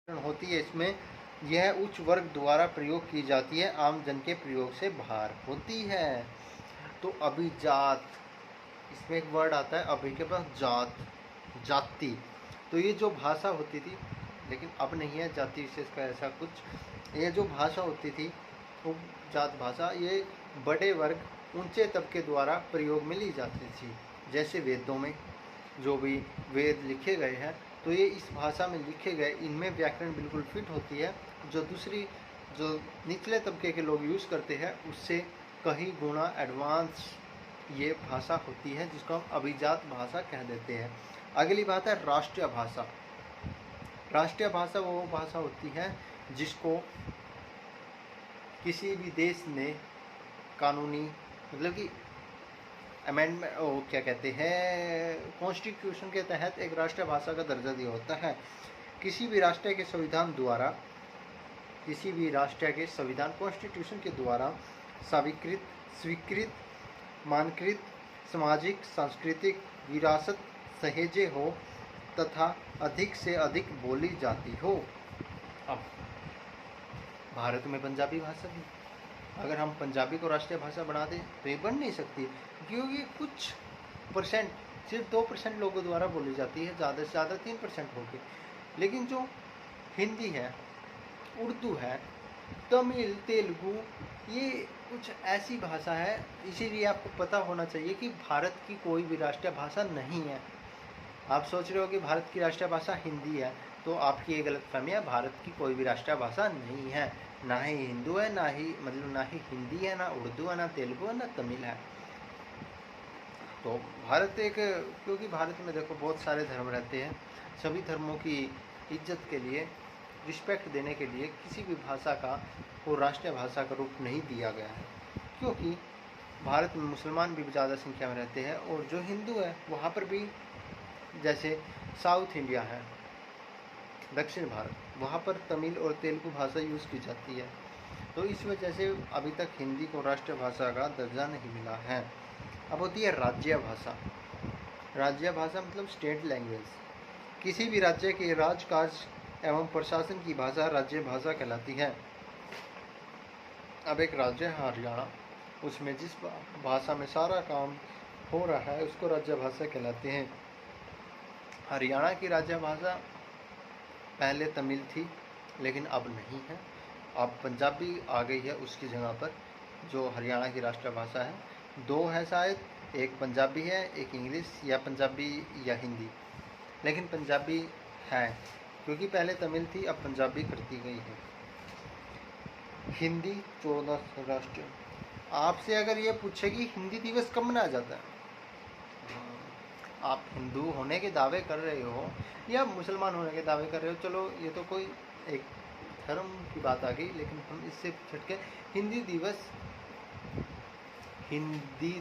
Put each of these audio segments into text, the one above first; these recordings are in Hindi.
होती है इसमें, यह उच्च वर्ग द्वारा प्रयोग की जाती है, आम जन के प्रयोग से बाहर होती है। तो अभिजात, इसमें एक वर्ड आता है अभी के पास जात, जाति। तो ये जो भाषा होती थी, लेकिन अब नहीं है जाति विशेष का ऐसा कुछ, ये जो भाषा होती थी उपजात भाषा, ये बड़े वर्ग ऊंचे तबके द्वारा प्रयोग में ली जाती थी। जैसे वेदों में जो भी वेद लिखे गए हैं, तो ये इस भाषा में लिखे गए, इनमें व्याकरण बिल्कुल फिट होती है। जो दूसरी जो निचले तबके के लोग यूज़ करते हैं उससे कहीं गुना एडवांस ये भाषा होती है, जिसको हम अभिजात भाषा कह देते हैं। अगली बात है राष्ट्रीय भाषा। राष्ट्रीय भाषा वो भाषा होती है जिसको किसी भी देश ने कानूनी, मतलब कि अमेंडमेंट, क्या कहते हैं, कॉन्स्टिट्यूशन के तहत एक राष्ट्रीय भाषा का दर्जा दिया होता है। किसी भी राष्ट्र के संविधान द्वारा, किसी भी राष्ट्र के संविधान कॉन्स्टिट्यूशन के द्वारा स्वीकृत, मानकृत सामाजिक सांस्कृतिक विरासत सहेजे हो तथा अधिक से अधिक बोली जाती हो। अब भारत में पंजाबी भाषा भी, अगर हम पंजाबी को राष्ट्रीय भाषा बना दें तो ये बन नहीं सकती, क्योंकि कुछ परसेंट, सिर्फ 2% लोगों द्वारा बोली जाती है, ज़्यादा से ज़्यादा 3% होगी। लेकिन जो हिंदी है, उर्दू है, तमिल, तेलुगु, ये कुछ ऐसी भाषा है, इसीलिए आपको पता होना चाहिए कि भारत की कोई भी राष्ट्रीय भाषा नहीं है। आप सोच रहे हो कि भारत की राष्ट्रीय भाषा हिंदी है, तो आपकी ये गलतफहमी है। भारत की कोई भी राष्ट्रीय भाषा नहीं है, ना ही हिंदू है, ना ही हिंदी है, ना उर्दू है, ना तेलुगु है, ना तमिल है। तो भारत एक, क्योंकि भारत में देखो बहुत सारे धर्म रहते हैं, सभी धर्मों की इज्जत के लिए, रिस्पेक्ट देने के लिए किसी भी भाषा का वो राष्ट्रीय भाषा का रूप नहीं दिया गया है। क्योंकि भारत में मुसलमान भी ज़्यादा संख्या में रहते हैं, और जो हिंदू है वहाँ पर भी, जैसे साउथ इंडिया है, दक्षिण भारत, वहाँ पर तमिल और तेलुगु भाषा यूज़ की जाती है। तो इस वजह से अभी तक हिंदी को राष्ट्रीय भाषा का दर्जा नहीं मिला है। अब होती है राज्य भाषा। राज्य भाषा मतलब स्टेट लैंग्वेज। किसी भी राज्य के राजकाज एवं प्रशासन की भाषा राज्य भाषा कहलाती है। अब एक राज्य है हरियाणा, उसमें जिस भाषा में सारा काम हो रहा है उसको राज्य भाषा कहलाते हैं। हरियाणा की राज्य भाषा पहले तमिल थी, लेकिन अब नहीं है, अब पंजाबी आ गई है उसकी जगह पर। जो हरियाणा की राष्ट्रीय भाषा है, 2 है शायद, एक पंजाबी है, एक इंग्लिश, या पंजाबी या हिंदी, लेकिन पंजाबी है, क्योंकि पहले तमिल थी, अब पंजाबी करती गई है। हिंदी 14 राष्ट्रीय। आपसे अगर ये पूछे कि हिंदी दिवस कब मनाया जाता है, आप हिंदू होने के दावे कर रहे हो या मुसलमान होने के दावे कर रहे हो, चलो ये तो कोई एक धर्म की बात आ गई, लेकिन हम इससे छट के हिंदी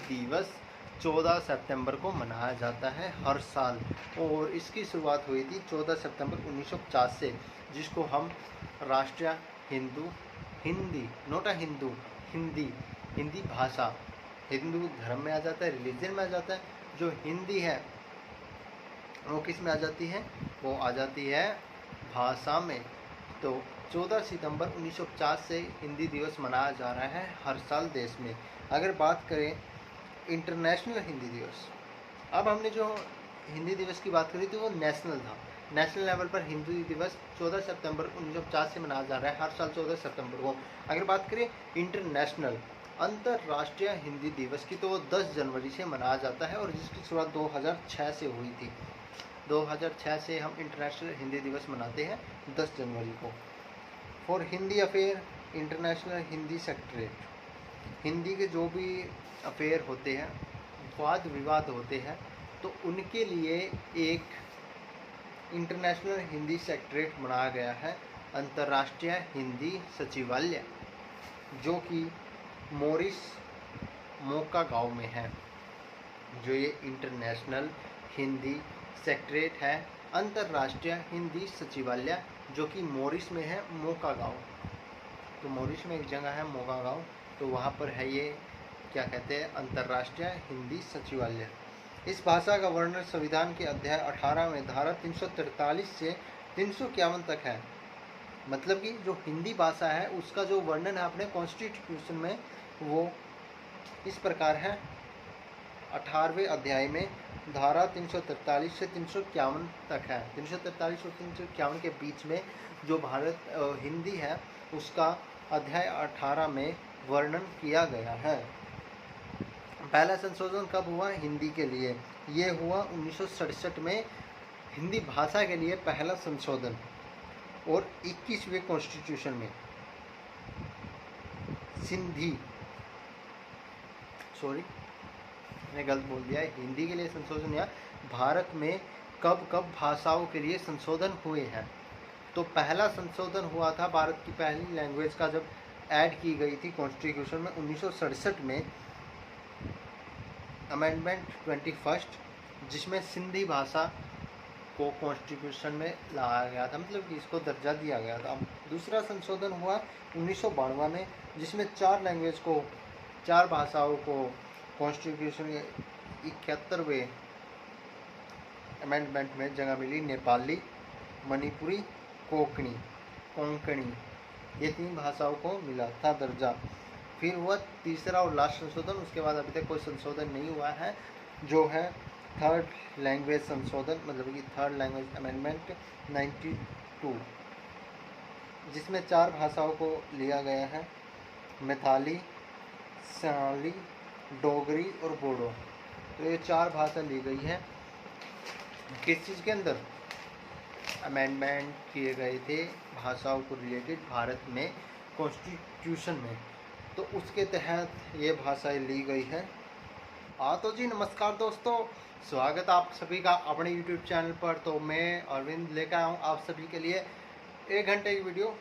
दिवस 14 सितंबर को मनाया जाता है हर साल, और इसकी शुरुआत हुई थी 14 सितंबर 1950 से, जिसको हम राष्ट्रीय हिंदी भाषा, हिंदू धर्म में आ जाता है, रिलीजन में आ जाता है। जो हिंदी है वो किस में आ जाती है, वो आ जाती है भाषा में। तो 14 सितंबर 1950 से हिंदी दिवस मनाया जा रहा है हर साल देश में। अगर बात करें इंटरनेशनल हिंदी दिवस, अब हमने जो हिंदी दिवस की बात करी थी वो नेशनल था, नेशनल लेवल पर हिंदी दिवस 14 सितंबर 1950 से मनाया जा रहा है हर साल 14 सितंबर को। अगर बात करें इंटरनेशनल, अंतर्राष्ट्रीय हिंदी दिवस की, तो वो 10 जनवरी से मनाया जाता है, और जिसकी शुरुआत 2006 से हुई थी। 2006 से हम इंटरनेशनल हिंदी दिवस मनाते हैं 10 जनवरी को। For Hindi affair, international Hindi secretariat, Hindi के जो भी अफेयर होते हैं, वाद विवाद होते हैं, तो उनके लिए एक इंटरनेशनल हिंदी सेक्रेटरीट बनाया गया है, अंतर्राष्ट्रीय हिंदी सचिवालय, जो कि मॉरिस मोका गांव में है। जो ये इंटरनेशनल हिंदी सेक्रेटरीट है, अंतर्राष्ट्रीय हिंदी सचिवालय, जो कि मॉरिस में है, मोका गांव। तो मॉरिस में एक जगह है मोका गांव, तो वहाँ पर है ये, क्या कहते हैं, अंतर्राष्ट्रीय हिंदी सचिवालय। इस भाषा का वर्णन संविधान के अध्याय 18 में धारा 343 से 351 तक है। मतलब कि जो हिंदी भाषा है उसका जो वर्णन है अपने कॉन्स्टिट्यूशन में वो इस प्रकार है। 18वें अध्याय में धारा 343 से 351 तक है। 343 और 351 के बीच में जो हिंदी है उसका अध्याय 18 में वर्णन किया गया है। पहला संशोधन कब हुआ हिंदी के लिए? ये हुआ 1967 में हिंदी भाषा के लिए पहला संशोधन, और 21वें कॉन्स्टिट्यूशन में मैंने गलत बोल दिया है, हिंदी के लिए संशोधन या भारत में कब कब भाषाओं के लिए संशोधन हुए हैं। तो पहला संशोधन हुआ था भारत की पहली लैंग्वेज का जब ऐड की गई थी कॉन्स्टिट्यूशन में 1967 में, अमेंडमेंट 21, जिसमें सिंधी भाषा को कॉन्स्टिट्यूशन में लाया गया था, मतलब कि इसको दर्जा दिया गया था। दूसरा संशोधन हुआ 1992 में, जिसमें 4 भाषाओं को कॉन्स्टिट्यूशन के 71वें अमेंडमेंट में जगह मिली। नेपाली, मणिपुरी, कोंकणी, ये 3 भाषाओं को मिला था दर्जा। फिर हुआ तीसरा और लास्ट संशोधन, उसके बाद अभी तक कोई संशोधन नहीं हुआ है, जो है 3rd लैंग्वेज संशोधन, मतलब कि 3rd लैंग्वेज अमेंडमेंट 92, जिसमें 4 भाषाओं को लिया गया है, मैथिली, सनाली, डोगरी और बोडो। तो ये 4 भाषा ली गई है। किस चीज़ के अंदर अमेंडमेंट किए गए थे? भाषाओं को रिलेटेड भारत में कॉन्स्टिट्यूशन में, तो उसके तहत ये भाषाएं ली गई है। तो जी नमस्कार दोस्तों, स्वागत आप सभी का अपने YouTube चैनल पर। तो मैं अरविंद लेकर आया हूँ आप सभी के लिए 1 घंटे की वीडियो।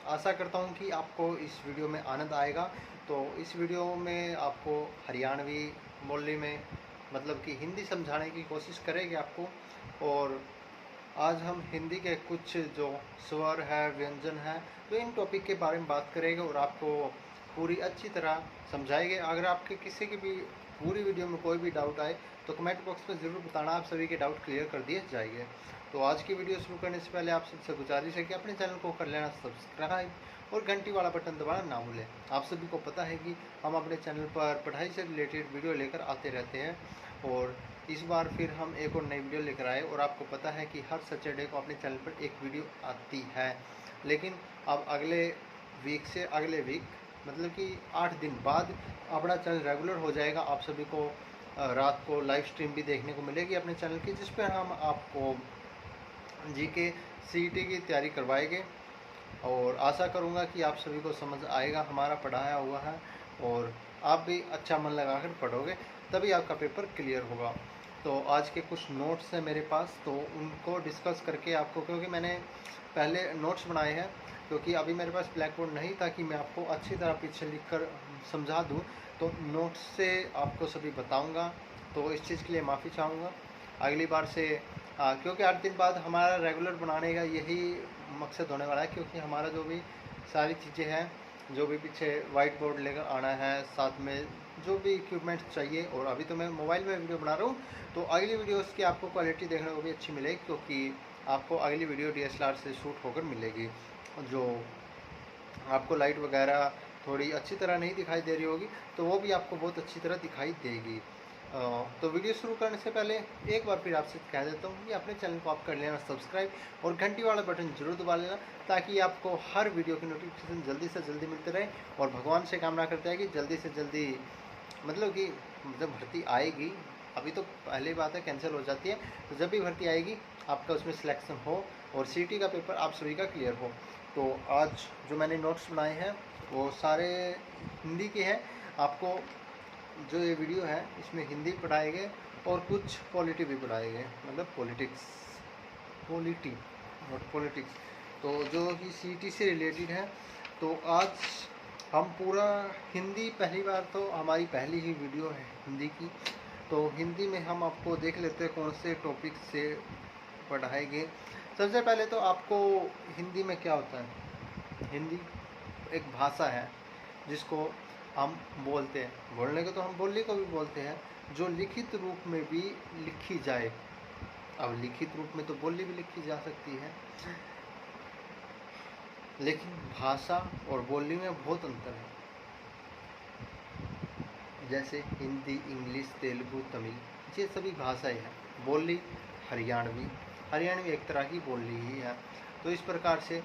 आशा करता हूँ कि आपको इस वीडियो में आनंद आएगा। तो इस वीडियो में आपको हरियाणवी बोली में, मतलब कि हिंदी समझाने की कोशिश करेंगे आपको। और आज हम हिंदी के कुछ जो स्वर है, व्यंजन है, तो इन टॉपिक के बारे में बात करेंगे और आपको पूरी अच्छी तरह समझाएंगे। अगर आपके किसी की भी पूरी वीडियो में कोई भी डाउट आए तो कमेंट बॉक्स में ज़रूर बताना, आप सभी के डाउट क्लियर कर दिए जाएंगे। तो आज की वीडियो शुरू करने से पहले आप सबसे गुजारिश है कि अपने चैनल को कर लेना सब्सक्राइब और घंटी वाला बटन दबाना ना भूलें। आप सभी को पता है कि हम अपने चैनल पर पढ़ाई से रिलेटेड वीडियो लेकर आते रहते हैं, और इस बार फिर हम एक और नई वीडियो लेकर आए। और आपको पता है कि हर सैटरडे को अपने चैनल पर एक वीडियो आती है, लेकिन अब अगले वीक से अगले वीक, मतलब कि 8 दिन बाद अपना चैनल रेगुलर हो जाएगा। आप सभी को रात को लाइव स्ट्रीम भी देखने को मिलेगी अपने चैनल की, जिस पर हम आपको जीके सीईटी की तैयारी करवाएंगे। और आशा करूंगा कि आप सभी को समझ आएगा हमारा पढ़ाया हुआ है, और आप भी अच्छा मन लगाकर पढ़ोगे, तभी आपका पेपर क्लियर होगा। तो आज के कुछ नोट्स हैं मेरे पास, तो उनको डिस्कस करके आपको, क्योंकि मैंने पहले नोट्स बनाए हैं, क्योंकि अभी मेरे पास ब्लैक बोर्ड नहीं था कि मैं आपको अच्छी तरह पीछे लिख कर समझा दूँ, तो नोट्स से आपको सभी बताऊँगा। तो इस चीज़ के लिए माफ़ी चाहूँगा अगली बार से, क्योंकि 8 दिन बाद हमारा रेगुलर बनाने का यही मकसद होने वाला है। क्योंकि हमारा जो भी सारी चीज़ें हैं, जो भी पीछे वाइट बोर्ड लेकर आना है, साथ में जो भी इक्विपमेंट चाहिए, और अभी तो मैं मोबाइल में वीडियो बना रहा हूँ, तो अगली वीडियोस की आपको क्वालिटी देखने को भी अच्छी मिलेगी, क्योंकि आपको अगली वीडियो DSLR से शूट होकर मिलेगी। जो आपको लाइट वगैरह थोड़ी अच्छी तरह नहीं दिखाई दे रही होगी, तो वो भी आपको बहुत अच्छी तरह दिखाई देगी। तो वीडियो शुरू करने से पहले एक बार फिर आपसे कह देता हूँ कि अपने चैनल को आप कर लेना सब्सक्राइब, और घंटी वाला बटन जरूर दबा लेना, ताकि आपको हर वीडियो की नोटिफिकेशन जल्दी से जल्दी मिलते रहे। और भगवान से कामना करते हैं कि जल्दी से जल्दी, मतलब कि जब भर्ती आएगी, अभी तो पहली बात है कैंसिल हो जाती है, तो जब भी भर्ती आएगी आपका उसमें सिलेक्शन हो और सीटी का पेपर आप सभी का क्लियर हो। तो आज जो मैंने नोट्स बनाए हैं वो सारे हिंदी के हैं। आपको जो ये वीडियो है इसमें हिंदी पढ़ाए गए और कुछ पॉलिटी भी पढ़ाए गए, मतलब पॉलिटी नॉट पॉलिटिक्स, तो जो कि सीटी से रिलेटेड है। तो आज हम पूरा हिंदी, पहली बार तो हमारी पहली ही वीडियो है हिंदी की, तो हिंदी में हम आपको देख लेते हैं कौन से टॉपिक से पढ़ाए गए। सबसे पहले तो आपको हिंदी में क्या होता है। हिंदी एक भाषा है जिसको हम बोलते हैं, बोलने को तो हम बोली को भी बोलते हैं, जो लिखित रूप में भी लिखी जाए। अब लिखित रूप में तो बोली भी लिखी जा सकती है, लेकिन भाषा और बोली में बहुत अंतर है। जैसे हिंदी, इंग्लिश, तेलुगु, तमिल, ये सभी भाषाएं हैं। बोली हरियाणवी, हरियाणवी एक तरह की बोली ही है। तो इस प्रकार से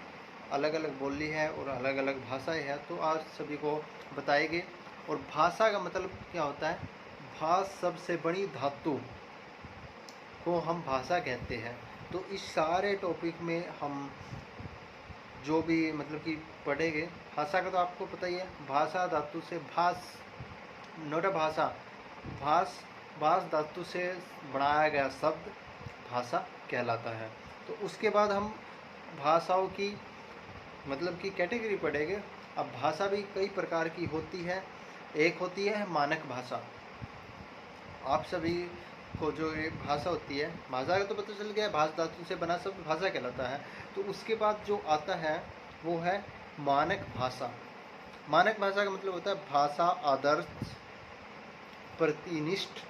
अलग अलग बोली है और अलग अलग भाषाएं हैं। तो आज सभी को बताएंगे। और भाषा का मतलब क्या होता है? भाष सबसे बड़ी धातु को हम भाषा कहते हैं। तो इस सारे टॉपिक में हम जो भी मतलब कि पढ़ेंगे, भाषा का तो आपको पता ही है, भाषा धातु से भाष, नोट भाषा, भाष, भाष धातु से बनाया गया शब्द भाषा कहलाता है। तो उसके बाद हम भाषाओं की मतलब कि कैटेगरी पढ़ेंगे। अब भाषा भी कई प्रकार की होती है। एक होती है मानक भाषा। आप सभी को जो ये भाषा होती है, भाषा का तो पता चल गया, भाष धातु से बना शब्द भाषा कहलाता है। तो उसके बाद जो आता है वो है मानक भाषा। मानक भाषा का मतलब होता है भाषा आदर्श प्रतिनिष्ठ।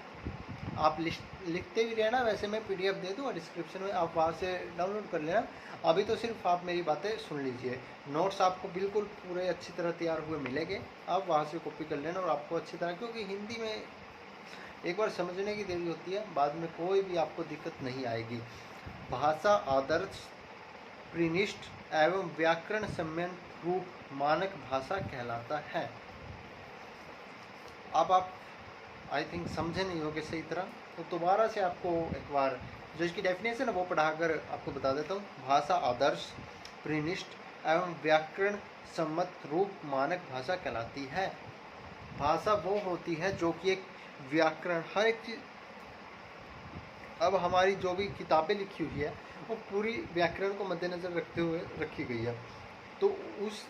आप लिखते भी रहना, वैसे मैं पीडीएफ दे दूँ डिस्क्रिप्शन में, आप वहाँ से डाउनलोड कर लेना। अभी तो सिर्फ आप मेरी बातें सुन लीजिए। नोट्स आपको बिल्कुल पूरे अच्छी तरह तैयार हुए मिलेंगे, आप वहाँ से कॉपी कर लेना। और आपको अच्छी तरह, क्योंकि हिंदी में एक बार समझने की देरी होती है, बाद में कोई भी आपको दिक्कत नहीं आएगी। भाषा आदर्श प्रिनिष्ठ एवं व्याकरण सम्यन रूप मानक भाषा कहलाता है। अब आप आई थिंक समझे नहीं होगे सही तरह, तो दोबारा से आपको एक बार जो इसकी डेफिनेशन है वो पढ़ाकर आपको बता देता हूँ। भाषा आदर्श प्रिनिष्ठ एवं व्याकरण सम्मत रूप मानक भाषा कहलाती है। भाषा वो होती है जो कि एक व्याकरण, हर एक चीज, अब हमारी जो भी किताबें लिखी हुई है वो पूरी व्याकरण को मद्देनजर रखते हुए रखी गई है। तो उस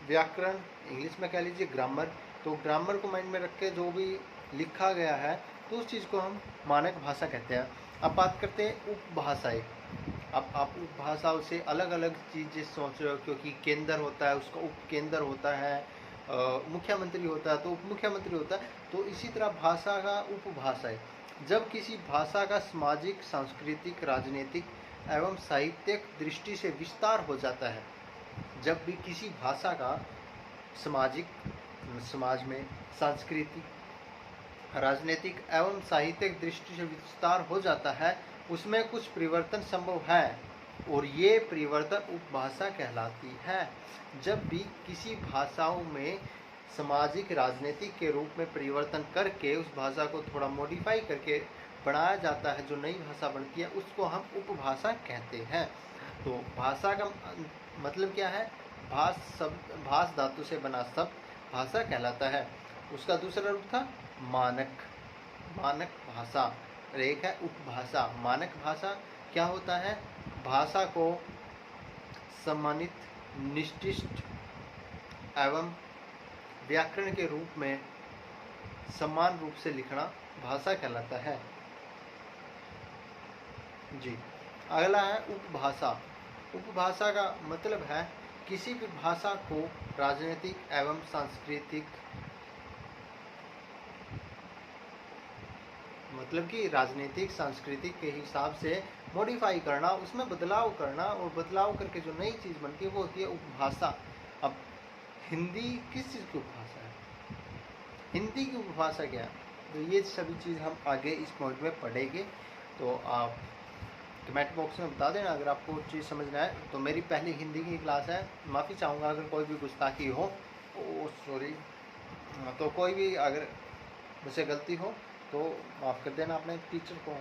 व्याकरण, इंग्लिश में कह लीजिए ग्रामर, तो ग्रामर को माइंड में रख के जो भी लिखा गया है तो उस चीज़ को हम मानक भाषा कहते हैं। अब बात करते हैं उपभाषाएं। अब आप उपभाषाओं से अलग अलग चीज़ें सोच रहे हो, क्योंकि केंद्र होता है, उसका उप केंद्र होता है, मुख्यमंत्री होता है तो उप मुख्यमंत्री होता है। तो इसी तरह भाषा का उपभाषाएं, जब किसी भाषा का सामाजिक, सांस्कृतिक, राजनीतिक एवं साहित्यिक दृष्टि से विस्तार हो जाता है, जब भी किसी भाषा का सामाजिक, समाज में सांस्कृतिक, राजनीतिक एवं साहित्यिक दृष्टि से विस्तार हो जाता है, उसमें कुछ परिवर्तन संभव है और ये परिवर्तन उपभाषा कहलाती है। जब भी किसी भाषाओं में सामाजिक, राजनीतिक के रूप में परिवर्तन करके उस भाषा को थोड़ा मॉडिफाई करके बनाया जाता है, जो नई भाषा बनती है, उसको हम उपभाषा कहते हैं। तो भाषा का मतलब क्या है? भाष शब्द, भाष धातु से बना शब्द भाषा कहलाता है। उसका दूसरा रूप था मानक, मानक भाषा। और एक है उपभाषा। मानक भाषा क्या होता है? भाषा को सम्मानित, निष्ठिष्ट एवं व्याकरण के रूप में समान रूप से लिखना भाषा कहलाता है। जी, अगला है उपभाषा। उपभाषा का मतलब है किसी भी भाषा को राजनीतिक एवं सांस्कृतिक, मतलब कि राजनीतिक, सांस्कृतिक के हिसाब से मॉडिफाई करना, उसमें बदलाव करना, और बदलाव करके जो नई चीज़ बनती है वो होती है उपभाषा। अब हिंदी किस चीज़ की उपभाषा है? हिंदी की उपभाषा क्या है? तो ये सभी चीज़ हम आगे इस पॉइंट में पढ़ेंगे। तो आप कमेंट बॉक्स में बता देना अगर आपको चीज़ समझना है। तो मेरी पहली हिंदी की क्लास है, माफ़ी चाहूँगा अगर कोई भी गुस्ताखी हो, सॉरी, तो कोई भी अगर मुझसे गलती हो तो माफ़ कर देना अपने टीचर को।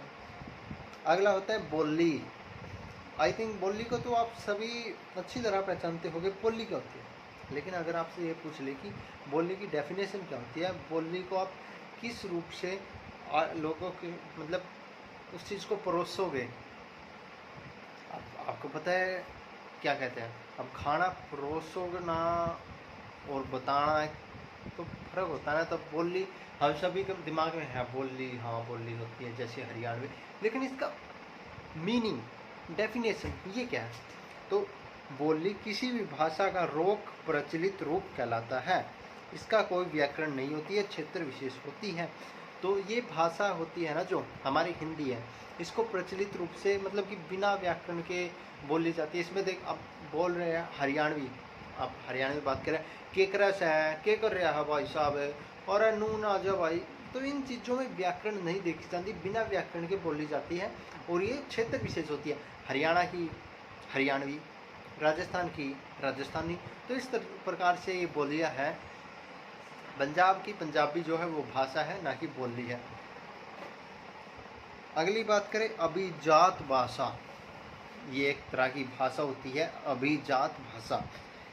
अगला होता है बोली। आई थिंक बोली को तो आप सभी अच्छी तरह पहचानते होंगे, बोली क्या होती है। लेकिन अगर आपसे ये पूछ ले कि बोली की डेफिनेशन क्या होती है, बोली को आप किस रूप से लोगों के मतलब उस चीज़ को परोसोगे, आपको पता है क्या कहते हैं? अब खाना परोसोना और बताना तो फर्क होता है ना। तो बोली हम सभी के दिमाग में है, बोली, हाँ बोली होती है जैसे हरियाणवी, लेकिन इसका मीनिंग, डेफिनेशन ये क्या है? तो बोली किसी भी भाषा का रोक प्रचलित रूप कहलाता है। इसका कोई व्याकरण नहीं होती है, क्षेत्र विशेष होती है। तो ये भाषा होती है ना जो हमारी हिंदी है, इसको प्रचलित रूप से मतलब कि बिना व्याकरण के बोली जाती है। इसमें देख, अब बोल रहे हैं हरियाणवी, आप हरियाणा में बात करें, केकरस है, के कर रहा है भाई साहब, और नून आ जा भाई। तो इन चीज़ों में व्याकरण नहीं देखी जाती, बिना व्याकरण के बोली जाती है, और ये क्षेत्र विशेष होती है। हरियाणा की हरियाणवी, राजस्थान की राजस्थानी। तो इस प्रकार से ये बोलियाँ है। पंजाब की पंजाबी जो है वो भाषा है, ना कि बोली है। अगली बात करें अभिजात भाषा। ये एक तरह की भाषा होती है, अभिजात भाषा।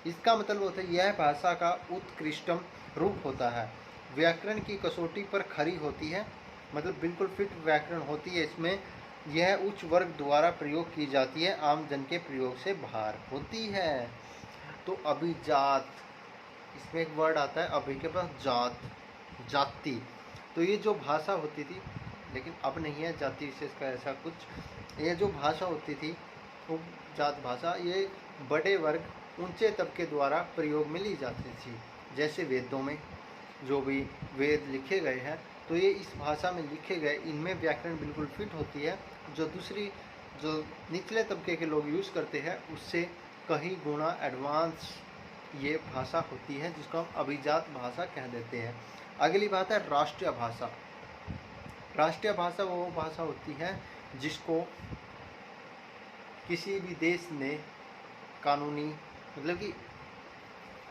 इसका मतलब होता है यह भाषा का उत्कृष्टम रूप होता है, व्याकरण की कसौटी पर खरी होती है, मतलब बिल्कुल फिट व्याकरण होती है इसमें। यह उच्च वर्ग द्वारा प्रयोग की जाती है, आम जन के प्रयोग से बाहर होती है। तो अभिजात, इसमें एक वर्ड आता है अभी के पास जात, जाति। तो ये जो भाषा होती थी, लेकिन अब नहीं है जाति विशेष का ऐसा कुछ। ये जो भाषा होती थी उपजात भाषा, ये बड़े वर्ग ऊंचे तबके द्वारा प्रयोग में ली जाती थी। जैसे वेदों में जो भी वेद लिखे गए हैं, तो ये इस भाषा में लिखे गए, इनमें व्याकरण बिल्कुल फिट होती है। जो दूसरी जो निचले तबके के लोग यूज़ करते हैं उससे कहीं गुना एडवांस ये भाषा होती है, जिसको हम अभिजात भाषा कह देते हैं। अगली बात है राष्ट्रीय भाषा। राष्ट्रीय भाषा वो भाषा होती है जिसको किसी भी देश ने कानूनी, मतलब कि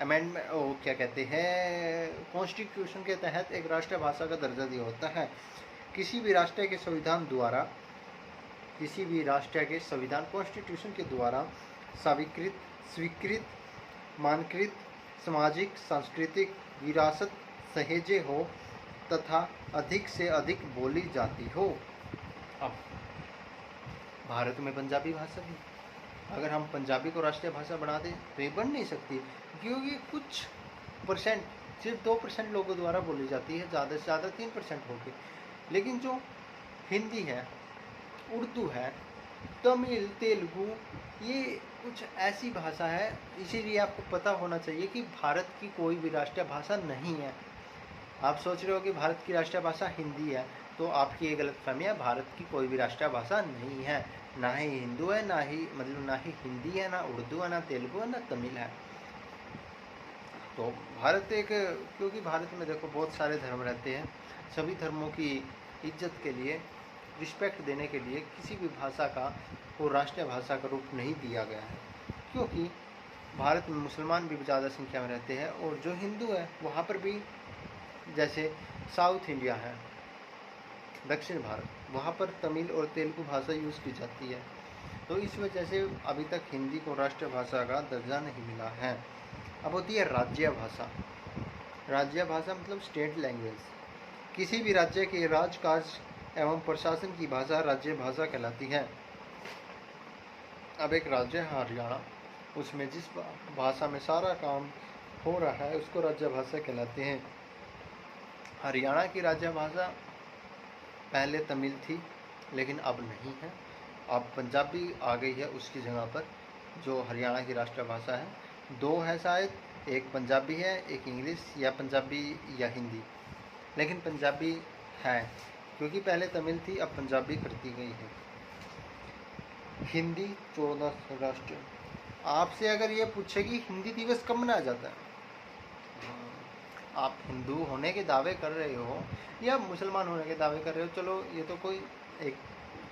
अमेंडमेंट, वो क्या कहते हैं, कॉन्स्टिट्यूशन के तहत एक राष्ट्रीय भाषा का दर्जा दिया होता है। किसी भी राष्ट्र के संविधान द्वारा, किसी भी राष्ट्र के संविधान कॉन्स्टिट्यूशन के द्वारा स्वीकृत, मानकृत सामाजिक सांस्कृतिक विरासत सहेजे हो तथा अधिक से अधिक बोली जाती हो। अब भारत में पंजाबी भाषा भी, अगर हम पंजाबी को राष्ट्रीय भाषा बना दें तो ये बन नहीं सकती, क्योंकि कुछ परसेंट, सिर्फ 2% लोगों द्वारा बोली जाती है, ज़्यादा से ज़्यादा 3% होगी। लेकिन जो हिंदी है, उर्दू है, तमिल, तेलुगु, ये कुछ ऐसी भाषा है, इसीलिए आपको पता होना चाहिए कि भारत की कोई भी राष्ट्रीय भाषा नहीं है। आप सोच रहे हो कि भारत की राष्ट्रीय भाषा हिंदी है, तो आपकी ये गलतफहमी है। भारत की कोई भी राष्ट्रीय भाषा नहीं है, ना ही हिंदू है, ना ही हिंदी है, ना उर्दू है, ना तेलुगु है, ना तमिल है। तो भारत एक, क्योंकि भारत में देखो बहुत सारे धर्म रहते हैं, सभी धर्मों की इज्जत के लिए, रिस्पेक्ट देने के लिए किसी भी भाषा का वो राष्ट्रीय भाषा का रूप नहीं दिया गया है। क्योंकि भारत में मुसलमान भी ज़्यादा संख्या में रहते हैं, और जो हिंदू है वहाँ पर भी, जैसे साउथ इंडिया है, दक्षिण भारत, वहाँ पर तमिल और तेलुगु भाषा यूज़ की जाती है। तो इस वजह से अभी तक हिंदी को राष्ट्रीय भाषा का दर्जा नहीं मिला है। अब होती है राज्य भाषा। राज्य भाषा मतलब स्टेट लैंग्वेज। किसी भी राज्य के राजकाज एवं प्रशासन की भाषा राज्य भाषा कहलाती है। अब एक राज्य है हरियाणा, उसमें जिस भाषा में सारा काम हो रहा है उसको राज्य भाषा कहलाते हैं। हरियाणा की राज्य भाषा पहले तमिल थी, लेकिन अब नहीं है, अब पंजाबी आ गई है उसकी जगह पर। जो हरियाणा की राष्ट्रीय भाषा है, 2 है शायद, एक पंजाबी है, एक इंग्लिश, या पंजाबी या हिंदी, लेकिन पंजाबी है, क्योंकि पहले तमिल थी, अब पंजाबी करती गई है। हिंदी 14 राष्ट्र। आपसे अगर ये पूछे कि हिंदी दिवस कब मनाया जाता है, आप हिंदू होने के दावे कर रहे हो या मुसलमान होने के दावे कर रहे हो, चलो ये तो कोई एक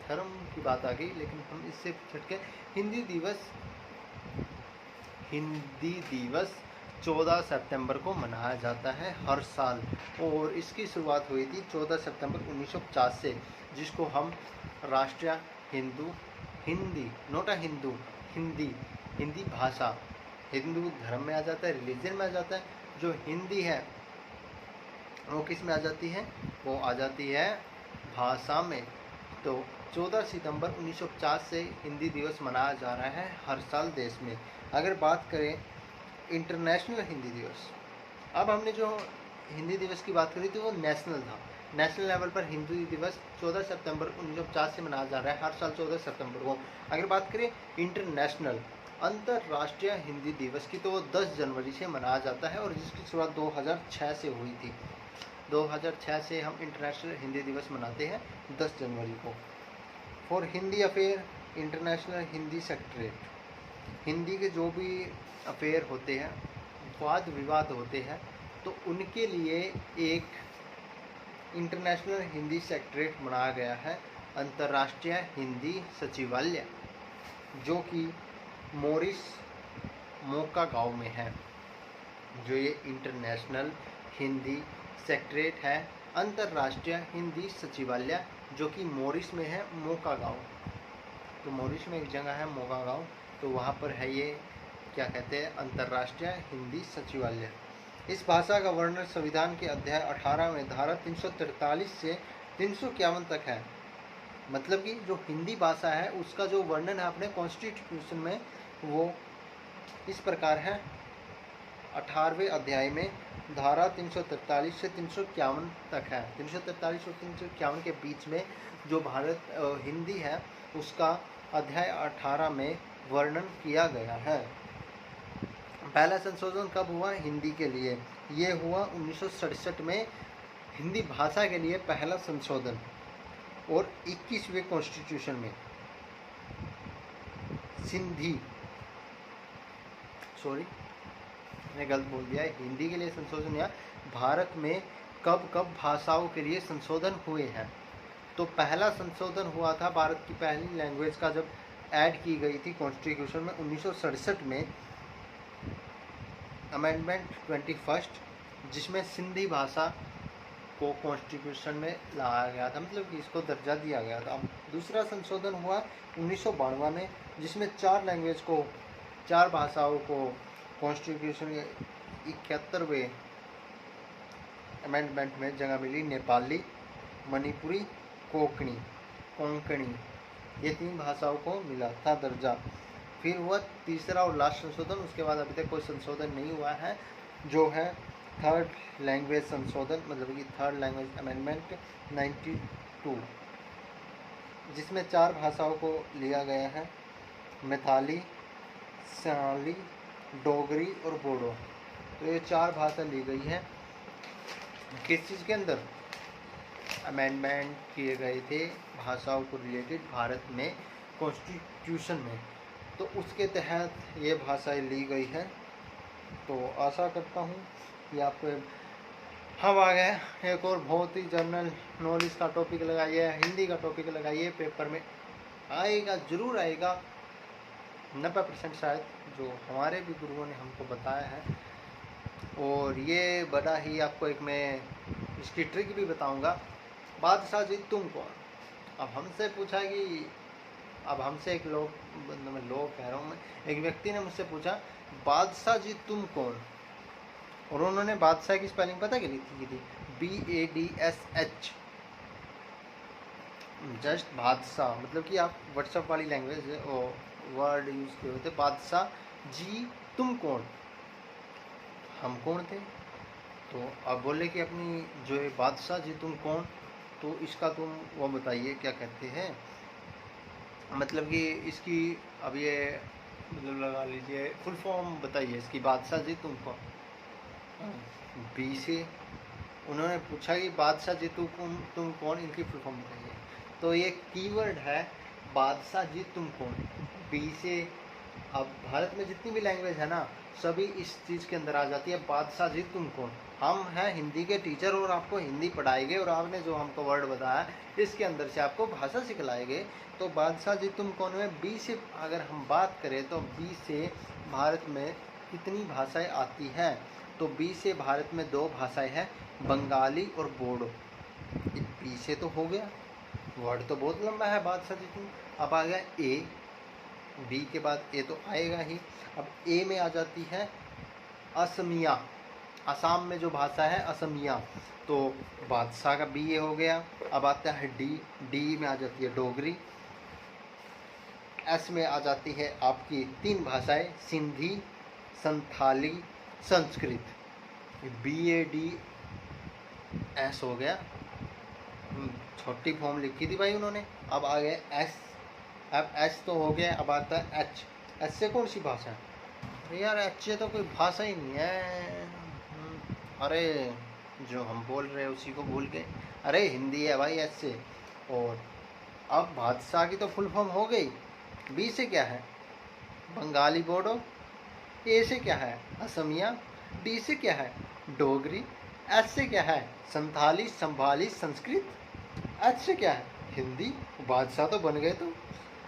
धर्म की बात आ गई, लेकिन हम इससे छटके हिंदी दिवस 14 सितंबर को मनाया जाता है हर साल, और इसकी शुरुआत हुई थी 14 सितंबर 1950 से, जिसको हम राष्ट्रीय हिंदी भाषा, हिंदू धर्म में आ जाता है, रिलीजन में आ जाता है। जो हिंदी है वो किस में आ जाती है, वो आ जाती है भाषा में। तो 14 सितंबर 1950 से हिंदी दिवस मनाया जा रहा है हर साल देश में। अगर बात करें इंटरनेशनल हिंदी दिवस, अब हमने जो हिंदी दिवस की बात करी थी वो नेशनल था, नेशनल लेवल पर हिंदी दिवस 14 सितंबर 1950 से मनाया जा रहा है हर साल 14 सितंबर को। अगर बात करें इंटरनेशनल, अंतर्राष्ट्रीय हिंदी दिवस की, तो वो 10 जनवरी से मनाया जाता है, और जिसकी शुरुआत 2006 से हुई थी। 2006 से हम इंटरनेशनल हिंदी दिवस मनाते हैं 10 जनवरी को। For Hindi affair, international Hindi secretariat, Hindi के जो भी अफेयर होते हैं, वाद विवाद होते हैं, तो उनके लिए एक इंटरनेशनल हिंदी सेक्रेटरीट बनाया गया है, अंतर्राष्ट्रीय हिंदी सचिवालय, जो कि मॉरिस मोका गांव में है। जो ये इंटरनेशनल हिंदी सेक्रेटरीट है, अंतर्राष्ट्रीय हिंदी सचिवालय, जो कि मॉरिस में है, मोका गांव। तो मॉरिस में एक जगह है मोका गांव, तो वहाँ पर है ये क्या कहते हैं, अंतर्राष्ट्रीय हिंदी सचिवालय। इस भाषा का वर्णन संविधान के अध्याय 18 में धारा 343 से 351 तक है। मतलब कि जो हिंदी भाषा है उसका जो वर्णन है अपने कॉन्स्टिट्यूशन में, वो इस प्रकार है। 18वें अध्याय में धारा 343 से 351 तक है। 343 और 351 के बीच में जो हिंदी है उसका अध्याय 18 में वर्णन किया गया है। पहला संशोधन कब हुआ हिंदी के लिए? ये हुआ 1967 में हिंदी भाषा के लिए पहला संशोधन, और 21वें कॉन्स्टिट्यूशन में मैंने गलत बोल दिया है, हिंदी के लिए संशोधन या भारत में कब कब भाषाओं के लिए संशोधन हुए हैं। तो पहला संशोधन हुआ था भारत की पहली लैंग्वेज का जब ऐड की गई थी कॉन्स्टिट्यूशन में 1967 में, अमेंडमेंट 21, जिसमें सिंधी भाषा को कॉन्स्टिट्यूशन में लाया गया था, मतलब कि इसको दर्जा दिया गया था। दूसरा संशोधन हुआ 1992 में, जिसमें 4 भाषाओं को कॉन्स्टिट्यूशन के 71वें अमेंडमेंट में जगह मिली। नेपाली, मणिपुरी, कोंकणी, ये 3 भाषाओं को मिला था दर्जा। फिर हुआ तीसरा और लास्ट संशोधन, उसके बाद अभी तक कोई संशोधन नहीं हुआ है, जो है थर्ड लैंग्वेज संशोधन, मतलब कि थर्ड लैंग्वेज अमेंडमेंट 92, जिसमें 4 भाषाओं को लिया गया है, मैथिली, सनाली, डोगरी और बोडो। तो ये 4 भाषा ली गई है। किस चीज़ के अंदर अमेंडमेंट किए गए थे? भाषाओं को रिलेटेड भारत में कॉन्स्टिट्यूशन में, तो उसके तहत ये भाषाएं ली गई है। तो आशा करता हूँ कि आपको हम आ गए एक और बहुत ही जनरल नॉलेज का टॉपिक लगाइए, हिंदी का टॉपिक लगाइए, पेपर में आएगा, ज़रूर आएगा 90% शायद, जो हमारे भी गुरुओं ने हमको बताया है। और ये बड़ा ही आपको एक मैं इसकी ट्रिक भी बताऊंगा। बादशाह जी तुम कौन? अब हमसे पूछा कि अब हमसे एक लोग कह रहा हूँ मैं, एक व्यक्ति ने मुझसे पूछा बादशाह जी तुम कौन? और उन्होंने बादशाह की स्पेलिंग पता की थी BADSH, जस्ट बादशाह, मतलब कि आप व्हाट्सएप वाली लैंग्वेज वर्ड यूज़ किए होते, बादशाह जी तुम कौन? हम कौन थे? तो अब बोले कि अपनी जो है बादशाह जी तुम कौन, तो इसका तुम वो बताइए क्या कहते हैं, मतलब कि इसकी अब ये मतलब लगा लीजिए फुल फॉर्म बताइए इसकी, बादशाह जी तुम कौन? बी से उन्होंने पूछा कि बादशाह जी तुम कौन, इनकी फुल फॉर्म बताइए। तो ये कीवर्ड है बादशाह जी तुम कौन, बी से। अब भारत में जितनी भी लैंग्वेज है ना, सभी इस चीज़ के अंदर आ जाती है, बादशाह जी तुम कौन। हम हैं हिंदी के टीचर और आपको हिंदी पढ़ाएंगे, और आपने जो हमको वर्ड बताया इसके अंदर से आपको भाषा सिखलाएंगे। तो बादशाह जी तुम कौन में बी से अगर हम बात करें, तो बी से भारत में कितनी भाषाएं आती हैं? तो बी से भारत में 2 भाषाएं हैं, बंगाली और बोडो। बी से तो हो गया, वर्ड तो बहुत लंबा है बादशाह जी तुम। अब आ गया ए, बी के बाद ए तो आएगा ही। अब ए में आ जाती है असमिया, असम में जो भाषा है असमिया, तो बादशाह का बी ए हो गया। अब आता है डी, डी में आ जाती है डोगरी। एस में आ जाती है आपकी 3 भाषाएं, सिंधी, संथाली, संस्कृत। BADS हो गया, छोटी फॉर्म लिखी थी भाई उन्होंने। अब आ गया एस, अब एस तो हो गया, अब आता है एच। एच से कौन सी भाषा है यार? एच से तो कोई भाषा ही नहीं है। अरे जो हम बोल रहे हैं उसी को भूल गए। अरे हिंदी है भाई एच से। और अब बादशाह की तो फुल फॉर्म हो गई। बी से क्या है? बंगाली बोडो, ए से क्या है असमिया, डी से क्या है डोगरी, एच से क्या है संथाली संभाली संस्कृत, एच से क्या है हिंदी। बादशाह तो बन गए तुम।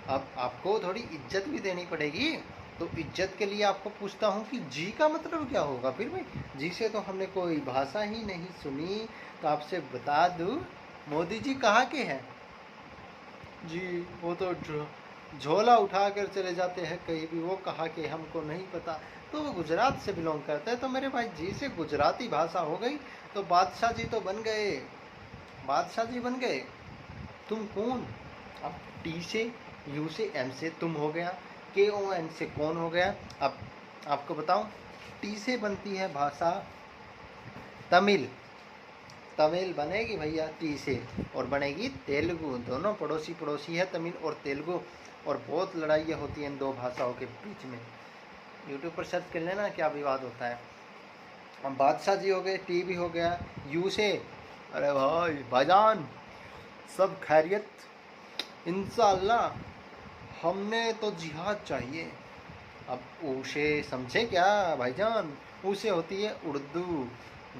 अब आपको थोड़ी इज्जत भी देनी पड़ेगी। तो इज्जत के लिए आपको पूछता हूँ कि जी का मतलब क्या होगा फिर भाई। जी से तो हमने कोई भाषा ही नहीं सुनी। तो आपसे बता दूँ, मोदी जी कहाँ के हैं जी? वो तो झोला उठा कर चले जाते हैं कहीं भी, वो कहाँ के हमको नहीं पता। तो वो गुजरात से बिलोंग करते हैं। तो मेरे भाई जी से गुजराती भाषा हो गई, तो बादशाह जी तो बन गए, बादशाह जी बन गए। तुम कौन? अब टी से, यू से, एम से तुम हो गया, के ओ एन से कौन हो गया। अब आपको बताऊं, टी से बनती है भाषा तमिल, तमिल बनेगी भैया टी से, और बनेगी तेलुगु। दोनों पड़ोसी पड़ोसी है तमिल और तेलुगु, और बहुत लड़ाइयाँ होती हैं इन दो भाषाओं के बीच में। यूट्यूब पर सर्च कर लेना क्या विवाद होता है। अब बादशाह जी हो गए, टी भी हो गया। यू से, अरे भाई भाईजान सब खैरियत इंशाअल्लाह, हमने तो जिहाद चाहिए। अब उसे समझे क्या भाईजान? उसे होती है उर्दू,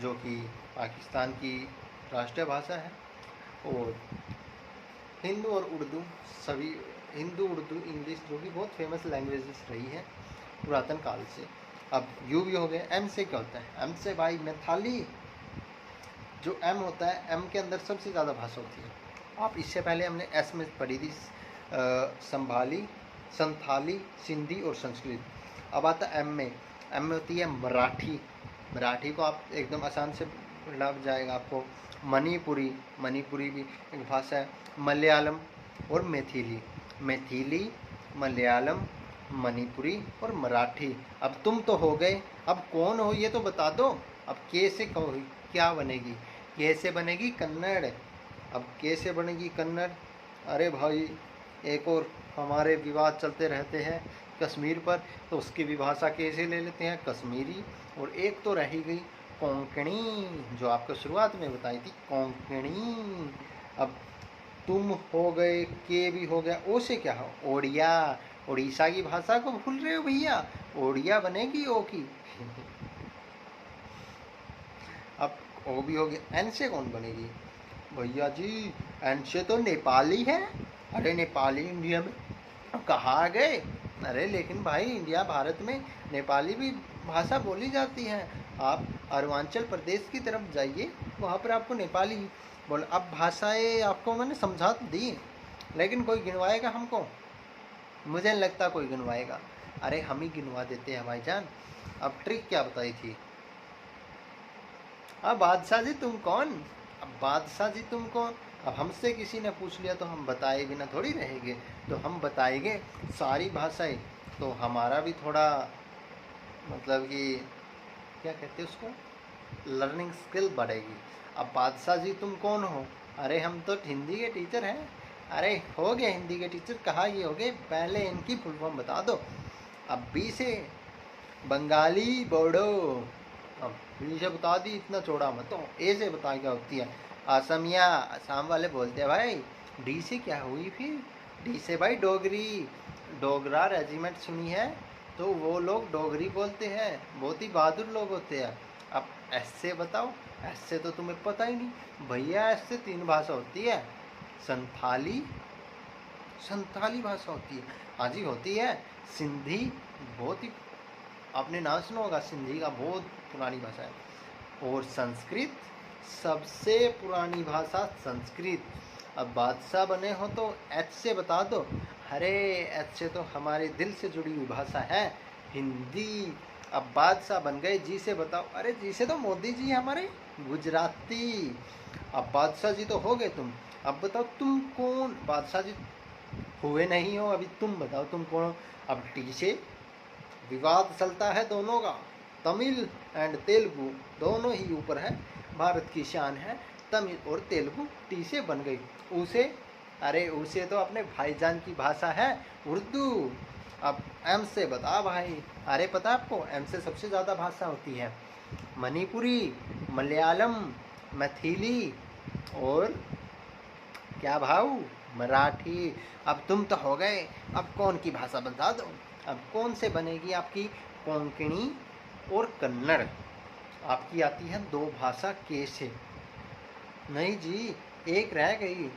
जो कि पाकिस्तान की राष्ट्रीय भाषा है। और हिंदू और उर्दू सभी, हिंदू उर्दू इंग्लिश जो कि बहुत फेमस लैंग्वेजेस रही है पुरातन काल से। अब यू भी हो गया। एम से क्या होता है? एम से भाई मैथाली। जो एम होता है, एम के अंदर सबसे ज़्यादा भाषा होती है। आप इससे पहले हमने एस में पढ़ी थी संभाली, संथाली, सिंधी और संस्कृत। अब आता एम में। एम में होती है मराठी। मराठी को आप एकदम आसान से लग जाएगा आपको। मणिपुरी, मणिपुरी भी एक भाषा है। मलयालम और मैथिली, मैथिली, मलयालम, मणिपुरी और मराठी। अब तुम तो हो गए, अब कौन हो ये तो बता दो। अब के से क्या बनेगी? के से बनेगी कन्नड़। अब के से बनेगी कन्नड़। अरे भाई एक और हमारे विवाद चलते रहते हैं कश्मीर पर, तो उसकी भी भाषा कैसे ले लेते हैं कश्मीरी। और एक तो रही गई कोंकणी, जो आपको शुरुआत में बताई थी कोंकणी। अब तुम हो गए, के भी हो गया। ओ से क्या हो? ओडिया। उड़ीसा की भाषा को भूल रहे हो भैया? ओडिया बनेगी ओ की। अब ओ भी हो गया। एन से कौन बनेगी भैया जी? एन से तो नेपाली है। अरे नेपाली इंडिया में कहाँ गए? अरे लेकिन भाई इंडिया भारत में नेपाली भी भाषा बोली जाती है। आप अरुणाचल प्रदेश की तरफ जाइए, वहाँ पर आपको नेपाली बोल। अब भाषाएं आपको मैंने समझा तो दी, लेकिन कोई गिनवाएगा हमको? मुझे नहीं लगता कोई गिनवाएगा। अरे हम ही गिनवा देते हैं भाईजान। अब ट्रिक क्या बताई थी? अब बादशाह जी तुम कौन? अब बादशाह जी तुम कौन? अब हमसे किसी ने पूछ लिया तो हम बताए बिना थोड़ी रहेंगे, तो हम बताएंगे सारी भाषाएं। तो हमारा भी थोड़ा मतलब कि क्या कहते हैं उसको, लर्निंग स्किल बढ़ेगी। अब बादशाह जी तुम कौन हो? अरे हम तो हिंदी के टीचर हैं। अरे हो गए हिंदी के टीचर, कहाँ ये हो गए? पहले इनकी फुल फॉर्म बता दो। अब बी से बंगाली बोडो। अब बी से बता दी, इतना चौड़ा मत हो। ए से बता क्या होती है? असमिया, आसाम वाले बोलते हैं भाई। डी से क्या हुई फिर? डी से भाई डोगरी। डोगरा रेजिमेंट सुनी है? तो वो लोग डोगरी बोलते हैं, बहुत ही बहादुर लोग होते हैं। अब एस से बताओ। एस से तो तुम्हें पता ही नहीं भैया। एस से 3 भाषा होती है। संथाली, संथाली भाषा होती है, हाँ जी होती है। सिंधी, बहुत ही आपने नाम सुना होगा, सिंधी का बहुत पुरानी भाषा है। और संस्कृत, सबसे पुरानी भाषा संस्कृत। अब बादशाह बने हो तो एच से बता दो। अरे एच से तो हमारे दिल से जुड़ी हुई भाषा है हिंदी। अब बादशाह बन गए। जी से बताओ। अरे जी से तो मोदी जी हमारे गुजराती। अब बादशाह जी तो हो गए तुम। अब बताओ तुम कौन? बादशाह जी हुए नहीं हो अभी, तुम बताओ तुम कौन हो? अब टी से विवाद चलता है दोनों का, तमिल एंड तेलुगु दोनों ही ऊपर है। भारत की शान है तमिल और तेलुगु। टी से बन गई। उसे, अरे उसे तो अपने भाईजान की भाषा है उर्दू। अब एम से बता भाई। अरे पता आपको एम से सबसे ज़्यादा भाषा होती है मणिपुरी, मलयालम, मैथिली और क्या भाऊ मराठी। अब तुम तो हो गए, अब कौन की भाषा बता दो। अब कौन से बनेगी आपकी? कोंकणी और कन्नड़। आपकी आती है 2 भाषा कैसे? नहीं जी, एक रह गई।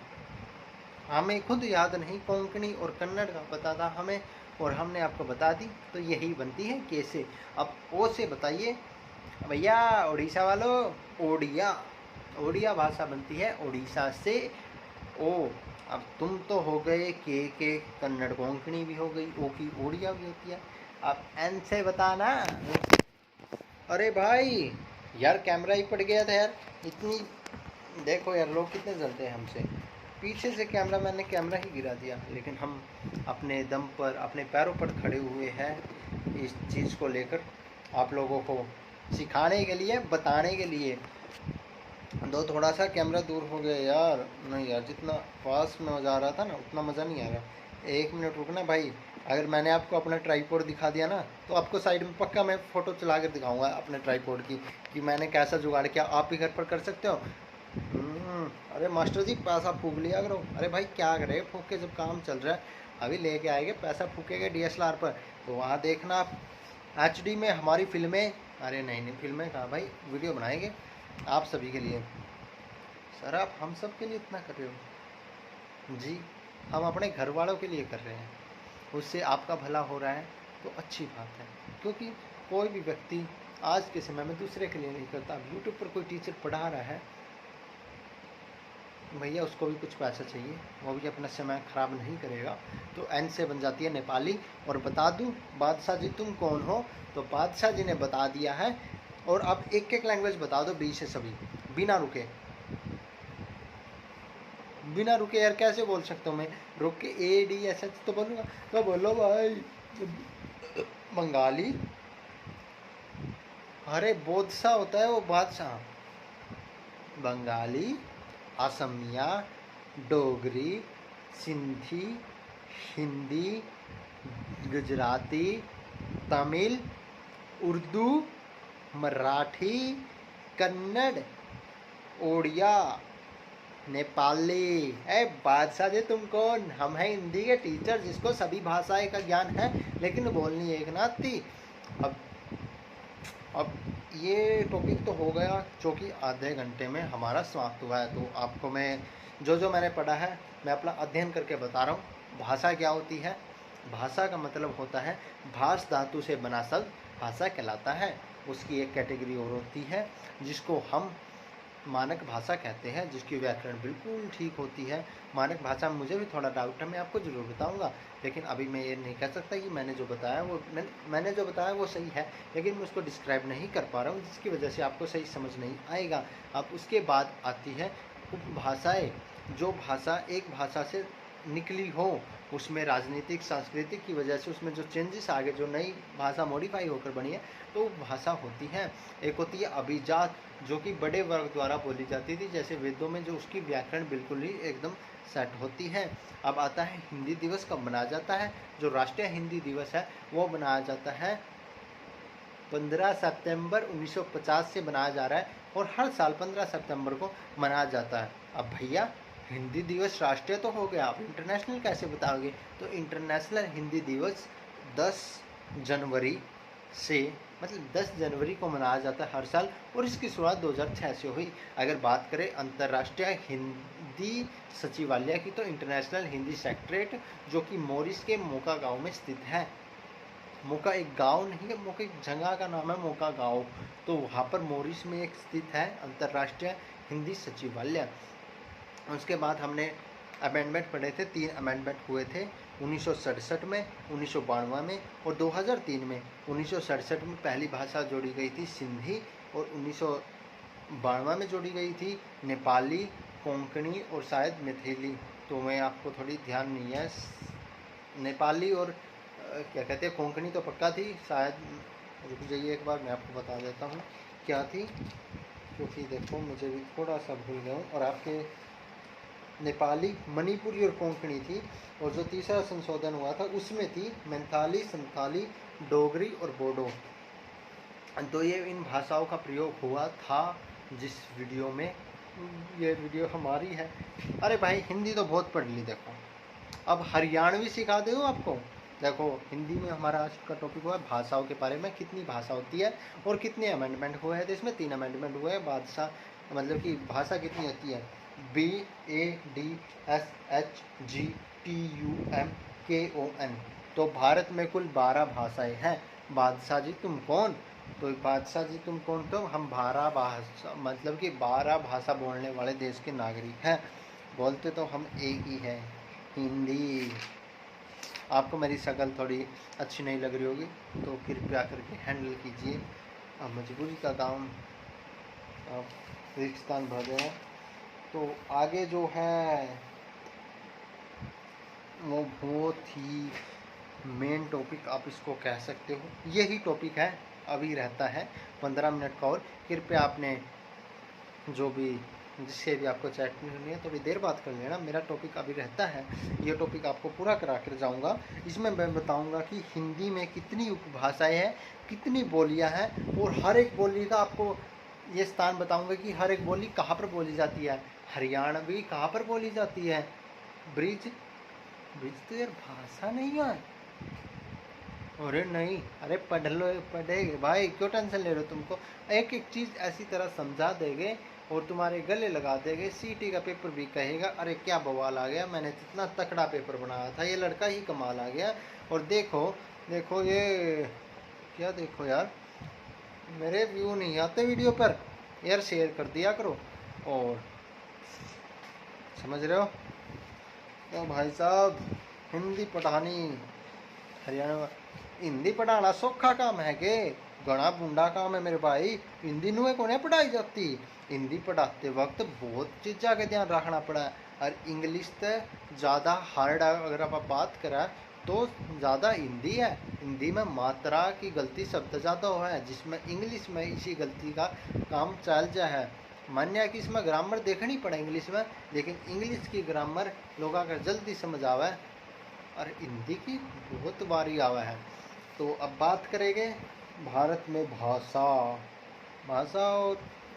हमें खुद याद नहीं, कोंकणी और कन्नड़ का पता था हमें, और हमने आपको बता दी। तो यही बनती है कैसे। अब ओ से बताइए भैया, उड़ीसा वालों, ओडिया। ओडिया भाषा बनती है उड़ीसा से ओ। अब तुम तो हो गए के कन्नड़ कोंकणी भी हो गई, ओ की ओडिया भी होती है। अब एन से बताना। अरे भाई यार, कैमरा ही पड़ गया था यार। इतनी देखो यार, लोग कितने जलते हैं हमसे। पीछे से कैमरा, मैंने कैमरा ही गिरा दिया। लेकिन हम अपने दम पर, अपने पैरों पर खड़े हुए हैं इस चीज़ को लेकर, आप लोगों को सिखाने के लिए, बताने के लिए। दो थोड़ा सा कैमरा दूर हो गया यार। नहीं यार, जितना पास में मज़ा आ रहा था ना, उतना मज़ा नहीं आ रहा। 1 मिनट रुकना भाई। अगर मैंने आपको अपना ट्राईपोड दिखा दिया ना, तो आपको साइड में पक्का मैं फ़ोटो चला कर दिखाऊंगा अपने ट्राईपोड की, कि मैंने कैसा जुगाड़ किया। आप भी घर पर कर सकते हो। अरे मास्टर जी, पैसा फूक लिया करो। अरे भाई क्या करे फूक के, जब काम चल रहा है। अभी लेके आएंगे, पैसा फूकेंगे DSLR पर, तो वहाँ देखना आप HD में हमारी फिल्में। अरे नहीं, फिल्में कहाँ भाई, वीडियो बनाएंगे आप सभी के लिए। सर आप हम सब के लिए इतना कर रहे हो जी? हम अपने घर वालों के लिए कर रहे हैं, उससे आपका भला हो रहा है तो अच्छी बात है। क्योंकि कोई भी व्यक्ति आज के समय में दूसरे के लिए नहीं करता। अब यूट्यूब पर कोई टीचर पढ़ा रहा है, भैया उसको भी कुछ पैसा चाहिए, वो भी अपना समय ख़राब नहीं करेगा। तो एन से बन जाती है नेपाली। और बता दूं बादशाह जी तुम कौन हो, तो बादशाह जी ने बता दिया है। और अब एक एक लैंग्वेज बता दो, बी से सभी, बिना रुके। बिना रुके यार कैसे बोल सकता हूँ मैं? रुक के ADSH तो बोलूँगा। तो बोलो भाई। बंगाली। अरे बोधसा होता है वो, बादशाह। बंगाली, असमिया, डोगरी, सिंधी, हिंदी, गुजराती, तमिल, उर्दू, मराठी, कन्नड़, ओडिया, नेपाली। ए बादशाह जी तुम कौन? हम हैं हिंदी के टीचर, जिसको सभी भाषाएं का ज्ञान है, लेकिन बोलनी एक ना आती। अब ये टॉपिक तो हो गया, जो कि आधे घंटे में हमारा समाप्त हुआ है। तो आपको मैं जो मैंने पढ़ा है, मैं अपना अध्ययन करके बता रहा हूँ। भाषा क्या होती है? भाषा का मतलब होता है भाष धातु से बना शब्द भाषा कहलाता है। उसकी एक कैटेगरी और होती है जिसको हम मानक भाषा कहते हैं, जिसकी व्याकरण बिल्कुल ठीक होती है। मानक भाषा में मुझे भी थोड़ा डाउट है, मैं आपको ज़रूर बताऊंगा। लेकिन अभी मैं ये नहीं कह सकता कि मैंने जो बताया वो सही है, लेकिन मैं उसको डिस्क्राइब नहीं कर पा रहा हूँ, जिसकी वजह से आपको सही समझ नहीं आएगा। अब उसके बाद आती है उपभाषाएँ। जो भाषा एक भाषा से निकली हो, उसमें राजनीतिक सांस्कृतिक की वजह से उसमें जो चेंजेस आ गए, जो नई भाषा मॉडिफाई होकर बनी है, तो भाषा होती है। एक होती है अभिजात, जो कि बड़े वर्ग द्वारा बोली जाती थी, जैसे वेदों में, जो उसकी व्याकरण बिल्कुल ही एकदम सेट होती है। अब आता है हिंदी दिवस कब मनाया जाता है। जो राष्ट्रीय हिंदी दिवस है वो मनाया जाता है 15 सितंबर 1950 से मनाया जा रहा है, और हर साल 15 सितंबर को मनाया जाता है। अब भैया हिंदी दिवस राष्ट्रीय तो हो गया, आप इंटरनेशनल कैसे बताओगे? तो इंटरनेशनल हिंदी दिवस 10 जनवरी से, मतलब 10 जनवरी को मनाया जाता है हर साल, और इसकी शुरुआत 2006 से हुई। अगर बात करें अंतर्राष्ट्रीय हिंदी सचिवालय की, तो इंटरनेशनल हिंदी सेक्रेटरीट, जो कि मॉरिस के मोका गांव में स्थित है। मोका एक गांव नहीं है, मोका एक जगह का नाम है, मोका गांव। तो वहाँ पर मॉरिस में एक स्थित है अंतर्राष्ट्रीय हिंदी सचिवालय। उसके बाद हमने अमेंडमेंट पढ़े थे, 3 अमेंडमेंट हुए थे 1967 में, 1992 में और 2003 में। 1967 में पहली भाषा जोड़ी गई थी सिंधी, और 1992 में जोड़ी गई थी नेपाली, कोंकणी और शायद मैथिली। तो मैं आपको थोड़ी ध्यान नहीं है, नेपाली और क्या कहते हैं, कोंकणी तो पक्का थी शायद। रुक जाइए एक बार, मैं आपको बता देता हूँ क्या थी, क्योंकि देखो मुझे भी थोड़ा सा भूल गया हूँ। और आपके नेपाली, मणिपुरी और कोंकणी थी। और जो तीसरा संशोधन हुआ था उसमें थी मैंथाली, संथाली, डोगरी और बोडो। तो ये इन भाषाओं का प्रयोग हुआ था जिस वीडियो में ये वीडियो हमारी है। अरे भाई हिंदी तो बहुत पढ़ ली, देखो अब हरियाणवी सिखा दो आपको। देखो हिंदी में हमारा आज का टॉपिक हुआ है भाषाओं के बारे में, कितनी भाषा होती है और कितने अमेंडमेंट हुए हैं। तो इसमें 3 अमेंडमेंट हुए हैं। बादशाह मतलब कि भाषा कितनी होती है, BADSHGTUMKON। तो भारत में कुल 12 भाषाएं हैं। बादशाह जी तुम कौन, तो बादशाह जी तुम कौन, तो हम 12 भाषा मतलब कि 12 भाषा बोलने वाले देश के नागरिक हैं। बोलते तो हम एक ही है, हिंदी। आपको मेरी शक्ल थोड़ी अच्छी नहीं लग रही होगी तो कृपया करके हैंडल कीजिए। अब मजबूरी का काम, आप रिक्शतान भर रहे हैं। तो आगे जो है वो बहुत ही मेन टॉपिक आप इसको कह सकते हो, यही टॉपिक है। अभी रहता है 15 मिनट का और। कृपया आपने जो भी जिससे भी आपको चैट करनी है थोड़ी देर बात कर लेना। मेरा टॉपिक अभी रहता है, ये टॉपिक आपको पूरा करा कर जाऊँगा। इसमें मैं बताऊँगा कि हिंदी में कितनी उपभाषाएँ हैं, कितनी बोलियाँ हैं, और हर एक बोली का आपको ये स्थान बताऊँगा कि हर एक बोली कहाँ पर बोली जाती है। हरियाणवी कहाँ पर बोली जाती है, ब्रिज तो यार भाषा नहीं है। अरे नहीं, अरे पढ़ लो, पढ़ेगे भाई, क्यों टेंशन ले रहे हो। तुमको एक एक चीज़ ऐसी तरह समझा देंगे और तुम्हारे गले लगा देंगे। सीटी का पेपर भी कहेगा अरे क्या बवाल आ गया, मैंने इतना तकड़ा पेपर बनाया था, ये लड़का ही कमाल आ गया। और देखो देखो ये क्या, देखो यार मेरे व्यू नहीं आते वीडियो पर यार, शेयर कर दिया करो। और समझ रहे हो, तो भाई साहब हिंदी पढ़ानी हरियाणा, हिंदी पढ़ाना सौखा काम है के घना बूंदा काम है मेरे भाई। हिंदी नुए को नहीं पढ़ाई जाती, हिंदी पढ़ाते वक्त बहुत चीज़ा का ध्यान रखना पड़ा है। और इंग्लिश तो ज़्यादा हार्ड अगर आप बात करें तो ज़्यादा हिंदी है। हिंदी में मात्रा की गलती शब्द ज़्यादा हुआ है, जिसमें इंग्लिश में इसी गलती का काम चल जाए है। मान्य है कि इसमें ग्रामर देखनी पड़े इंग्लिश में, लेकिन इंग्लिश की ग्रामर लोगों का जल्दी समझ आवे और हिंदी की बहुत बारी आवा है। तो अब बात करेंगे भारत में भाषा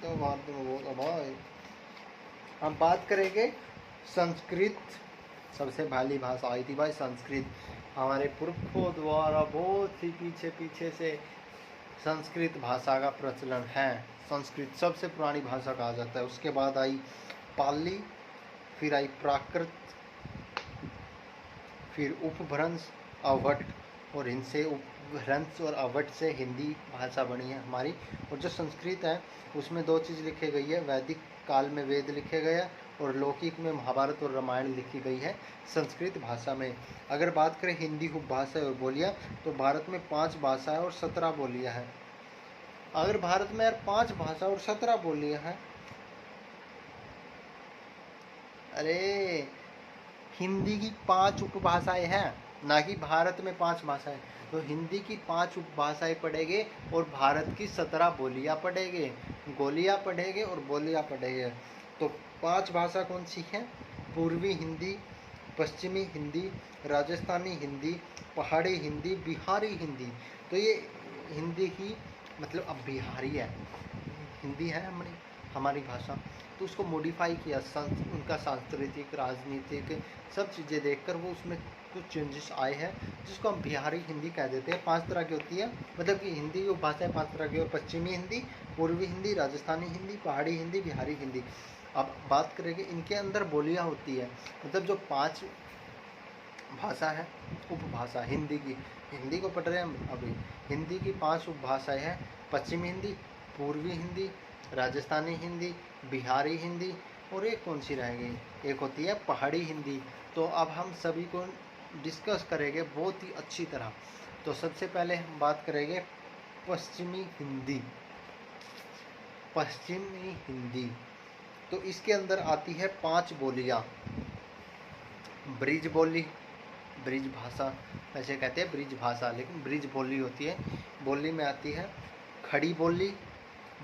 तो भारत में बहुत भाई। हम बात करेंगे संस्कृत, सबसे पहली भाषा आई थी भाई संस्कृत। हमारे पुरखों द्वारा बहुत ही पीछे से संस्कृत भाषा का प्रचलन है। संस्कृत सबसे पुरानी भाषा कहा जाता है। उसके बाद आई पाली, फिर आई प्राकृत, फिर उपभ्रंश, अवट, और इनसे उपभ्रंश और अवट से हिंदी भाषा बनी है हमारी। और जो संस्कृत है उसमें 2 चीज़ लिखी गई है, वैदिक काल में वेद लिखे गए और लौकिक में महाभारत और रामायण लिखी गई है संस्कृत भाषा में। अगर बात करें हिंदी उपभाषा और बोलियाँ, तो भारत में 5 भाषा है और 17 बोलियाँ हैं। अगर भारत में यार 5 भाषा और 17 बोलियाँ हैं, अरे हिंदी की 5 उपभाषाएं हैं, ना कि भारत में 5 भाषाएं। तो हिंदी की 5 उपभाषाएं पढ़ेंगे और भारत की 17 बोलियां पढ़ेंगे, गोलियां पढ़ेंगे और बोलियां पढ़ेंगे। तो 5 भाषा कौन सी हैं, पूर्वी हिंदी, पश्चिमी हिंदी, राजस्थानी हिंदी, पहाड़ी हिंदी, बिहारी हिंदी। तो ये हिंदी की मतलब अब बिहारी है, हिंदी है हमारी भाषा, तो उसको मॉडिफाई किया, उनका सांस्कृतिक राजनीतिक सब चीज़ें देखकर वो उसमें कुछ चेंजेस आए हैं, जिसको हम बिहारी हिंदी कह देते हैं। 5 तरह की होती है, मतलब कि हिंदी की भाषाएं 5 तरह की, और पश्चिमी हिंदी, पूर्वी हिंदी, राजस्थानी हिंदी, पहाड़ी हिंदी, बिहारी हिंदी। अब बात करेंगे इनके अंदर बोलियाँ होती है, मतलब जो 5 भाषा है उपभाषा हिंदी की, हिंदी को पढ़ रहे हैं हम अभी। हिंदी की 5 उपभाषाएं हैं, पश्चिमी हिंदी, पूर्वी हिंदी, राजस्थानी हिंदी, बिहारी हिंदी, और एक कौन सी रह गई, एक होती है पहाड़ी हिंदी। तो अब हम सभी को डिस्कस करेंगे बहुत ही अच्छी तरह। तो सबसे पहले हम बात करेंगे पश्चिमी हिंदी। पश्चिमी हिंदी तो इसके अंदर आती है 5 बोलियाँ। ब्रिज बोली, ब्रिज भाषा वैसे कहते हैं ब्रिज भाषा, लेकिन ब्रिज बोली होती है। बोली में आती है खड़ी बोली,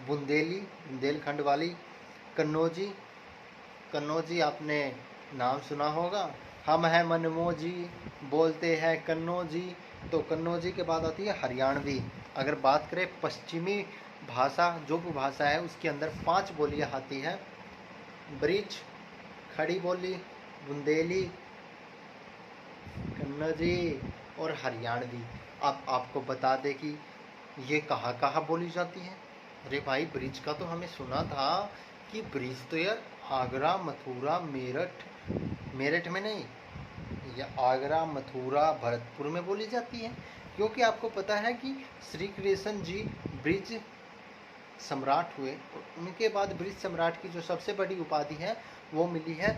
बुंदेली, बुंदेलखंड वाली, कन्नौजी, कन्नौजी आपने नाम सुना होगा, हम हैं मनमोजी, बोलते हैं कन्नौजी। तो कन्नौजी के बाद आती है हरियाणवी। अगर बात करें पश्चिमी भाषा जो भाषा है उसके अंदर 5 बोलियाँ आती हैं, ब्रिज, खड़ी बोली, बुंदेली, कन्नौजी और हरियाणवी। अब आपको बता दें कि ये कहाँ कहाँ बोली जाती है। अरे भाई, ब्रिज का तो हमें सुना था कि ब्रिज तो यार आगरा, मथुरा, मेरठ, मेरठ में नहीं, ये आगरा, मथुरा, भरतपुर में बोली जाती है। क्योंकि आपको पता है कि श्री कृष्ण जी ब्रिज सम्राट हुए, उनके बाद ब्रिज सम्राट की जो सबसे बड़ी उपाधि है वो मिली है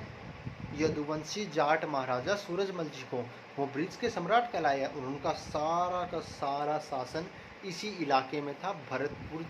यदुवंशी जाट महाराजा सूरजमल जी को। वो ब्रिज के सम्राट कहलाए और उनका सारा का सारा शासन इसी इलाके में था। भरतपुर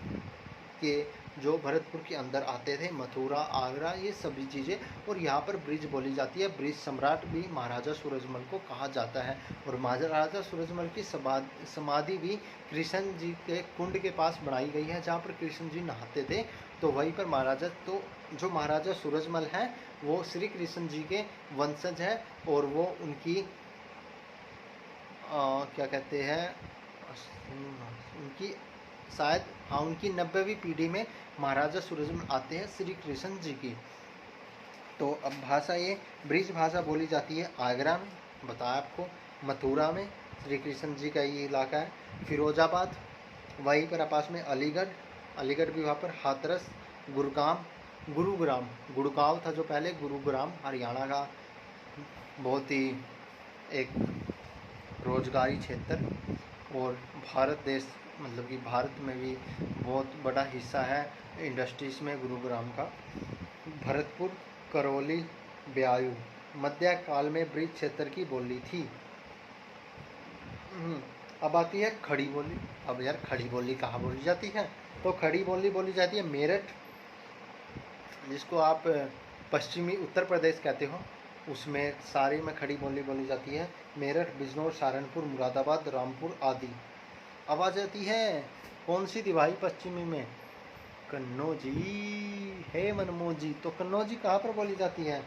के जो भरतपुर के अंदर आते थे, मथुरा, आगरा, ये सभी चीज़ें, और यहाँ पर ब्रिज बोली जाती है। ब्रिज सम्राट भी महाराजा सूरजमल को कहा जाता है। और महाराजा सूरजमल की समाधि भी कृष्ण जी के कुंड के पास बनाई गई है, जहाँ पर कृष्ण जी नहाते थे। तो वहीं पर जो महाराजा सूरजमल हैं वो श्री कृष्ण जी के वंशज हैं, और वो उनकी क्या कहते हैं, उनकी शायद उनकी 90वीं पीढ़ी में महाराजा सूरजमल आते हैं श्री कृष्ण जी की। तो अब भाषा, ये ब्रिज भाषा बोली जाती है आगरा में, बताया आपको, मथुरा में श्री कृष्ण जी का ये इलाका है, फिरोजाबाद, वहीं पर पास में अलीगढ़ भी वहाँ पर, हाथरस, गुरुग्राम, गुड़गांव था जो पहले, गुरुग्राम हरियाणा का बहुत ही एक रोजगारी क्षेत्र, और भारत देश मतलब कि भारत में भी बहुत बड़ा हिस्सा है इंडस्ट्रीज में गुरुग्राम का। भरतपुर, करौली, ब्यायू मध्यकाल में ब्रिज क्षेत्र की बोली थी। अब आती है खड़ी बोली। अब यार खड़ी बोली कहाँ बोली जाती है, तो खड़ी बोली बोली जाती है मेरठ, जिसको आप पश्चिमी उत्तर प्रदेश कहते हो, उसमें सारी में खड़ी बोली बोली जाती है। मेरठ, बिजनौर, सहारनपुर, मुरादाबाद, रामपुर आदि। अब आ जाती है कौन सी थी भाई पश्चिमी में, कन्नौजी है मनमोजी। तो कन्नौजी कहाँ पर बोली जाती है,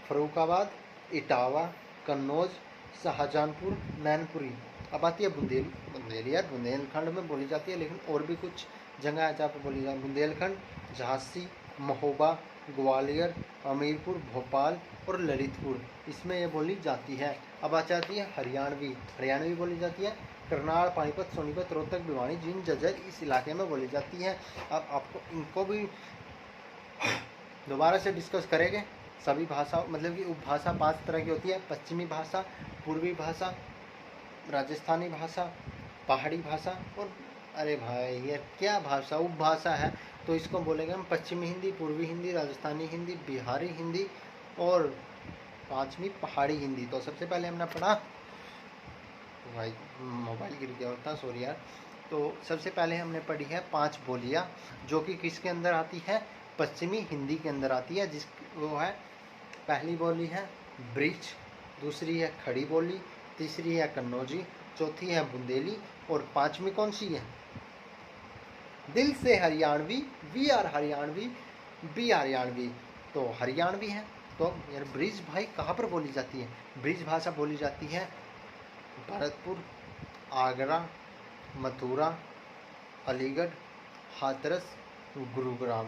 फरुखाबाद, इटावा, कन्नौज, शाहजहानपुर, मैनपुरी। अब आती है बुंदेली यार बुंदेलखंड में बोली जाती है, लेकिन और भी कुछ जगह है जहाँ पर बोली जाती है। बुंदेलखंड, झांसी, महोबा, ग्वालियर, हमीरपुर, भोपाल और ललितपुर, इसमें ये बोली जाती है। अब आ जाती है हरियाणवी बोली जाती है करनाल, पानीपत, सोनीपत, रोहतक, भिवानी, जींद, झज्जर, इस इलाके में बोली जाती है। अब आपको इनको भी दोबारा से डिस्कस करेंगे। सभी भाषा मतलब कि उपभाषा 5 तरह की होती है, पश्चिमी भाषा, पूर्वी भाषा, राजस्थानी भाषा, पहाड़ी भाषा, और अरे भाई ये क्या भाषा, उपभाषा है, तो इसको बोलेंगे हम पश्चिमी हिंदी, पूर्वी हिंदी, राजस्थानी हिंदी, बिहारी हिंदी और 5वीं पहाड़ी हिंदी। तो सबसे पहले हमने पढ़ा, भाई मोबाइल गिर गया होता, सॉरी यार। तो सबसे पहले हमने पढ़ी है 5 बोलियाँ, जो कि किसके अंदर आती है, पश्चिमी हिंदी के अंदर आती है, जिस वो है, पहली बोली है ब्रिज, दूसरी है खड़ी बोली, तीसरी है कन्नौजी, चौथी है बुंदेली, और 5वीं कौन सी है, दिल से Haryanvi, we are Haryanvi, be Haryanvi. तो हरियाणवी है। तो यार ब्रिज भाई कहाँ पर बोली जाती है, ब्रिज भाषा बोली जाती है भरतपुर, आगरा, मथुरा, अलीगढ़, हाथरस, गुरुग्राम,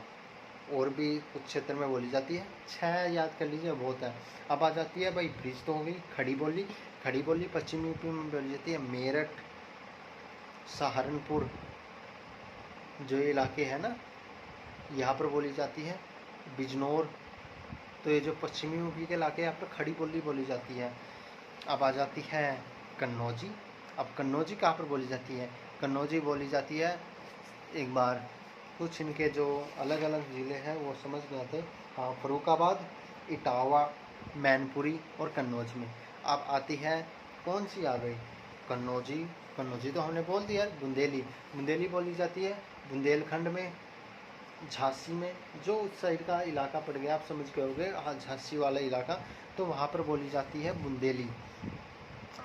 और भी कुछ क्षेत्र में बोली जाती है। 6 याद कर लीजिए, बहुत है। अब आ जाती है भाई ब्रिज तो हो गई, खड़ी बोली पश्चिमी यूपी में बोली जाती है मेरठ, सहारनपुर जो इलाके हैं ना, यहाँ पर बोली जाती है। बिजनौर, तो ये जो पश्चिमी यूपी के इलाके यहाँ पर खड़ी बोली बोली जाती है। अब आ जाती है कन्नौजी। अब कन्नौजी कहाँ पर बोली जाती है, कन्नौजी बोली जाती है, एक बार कुछ इनके जो अलग अलग ज़िले हैं वो समझ गए थे, हाँ, फरुखाबाद, इटावा, मैनपुरी और कन्नौज में। अब आती है कौन सी आ गई, कन्नौजी तो हमने बोल दिया। बुंदेली बोली जाती है बुंदेलखंड में, झांसी में, जो उस साइड का इलाका पड़ गया आप समझ गए होंगे, हाँ झांसी वाला इलाका, तो वहाँ पर बोली जाती है बुंदेली।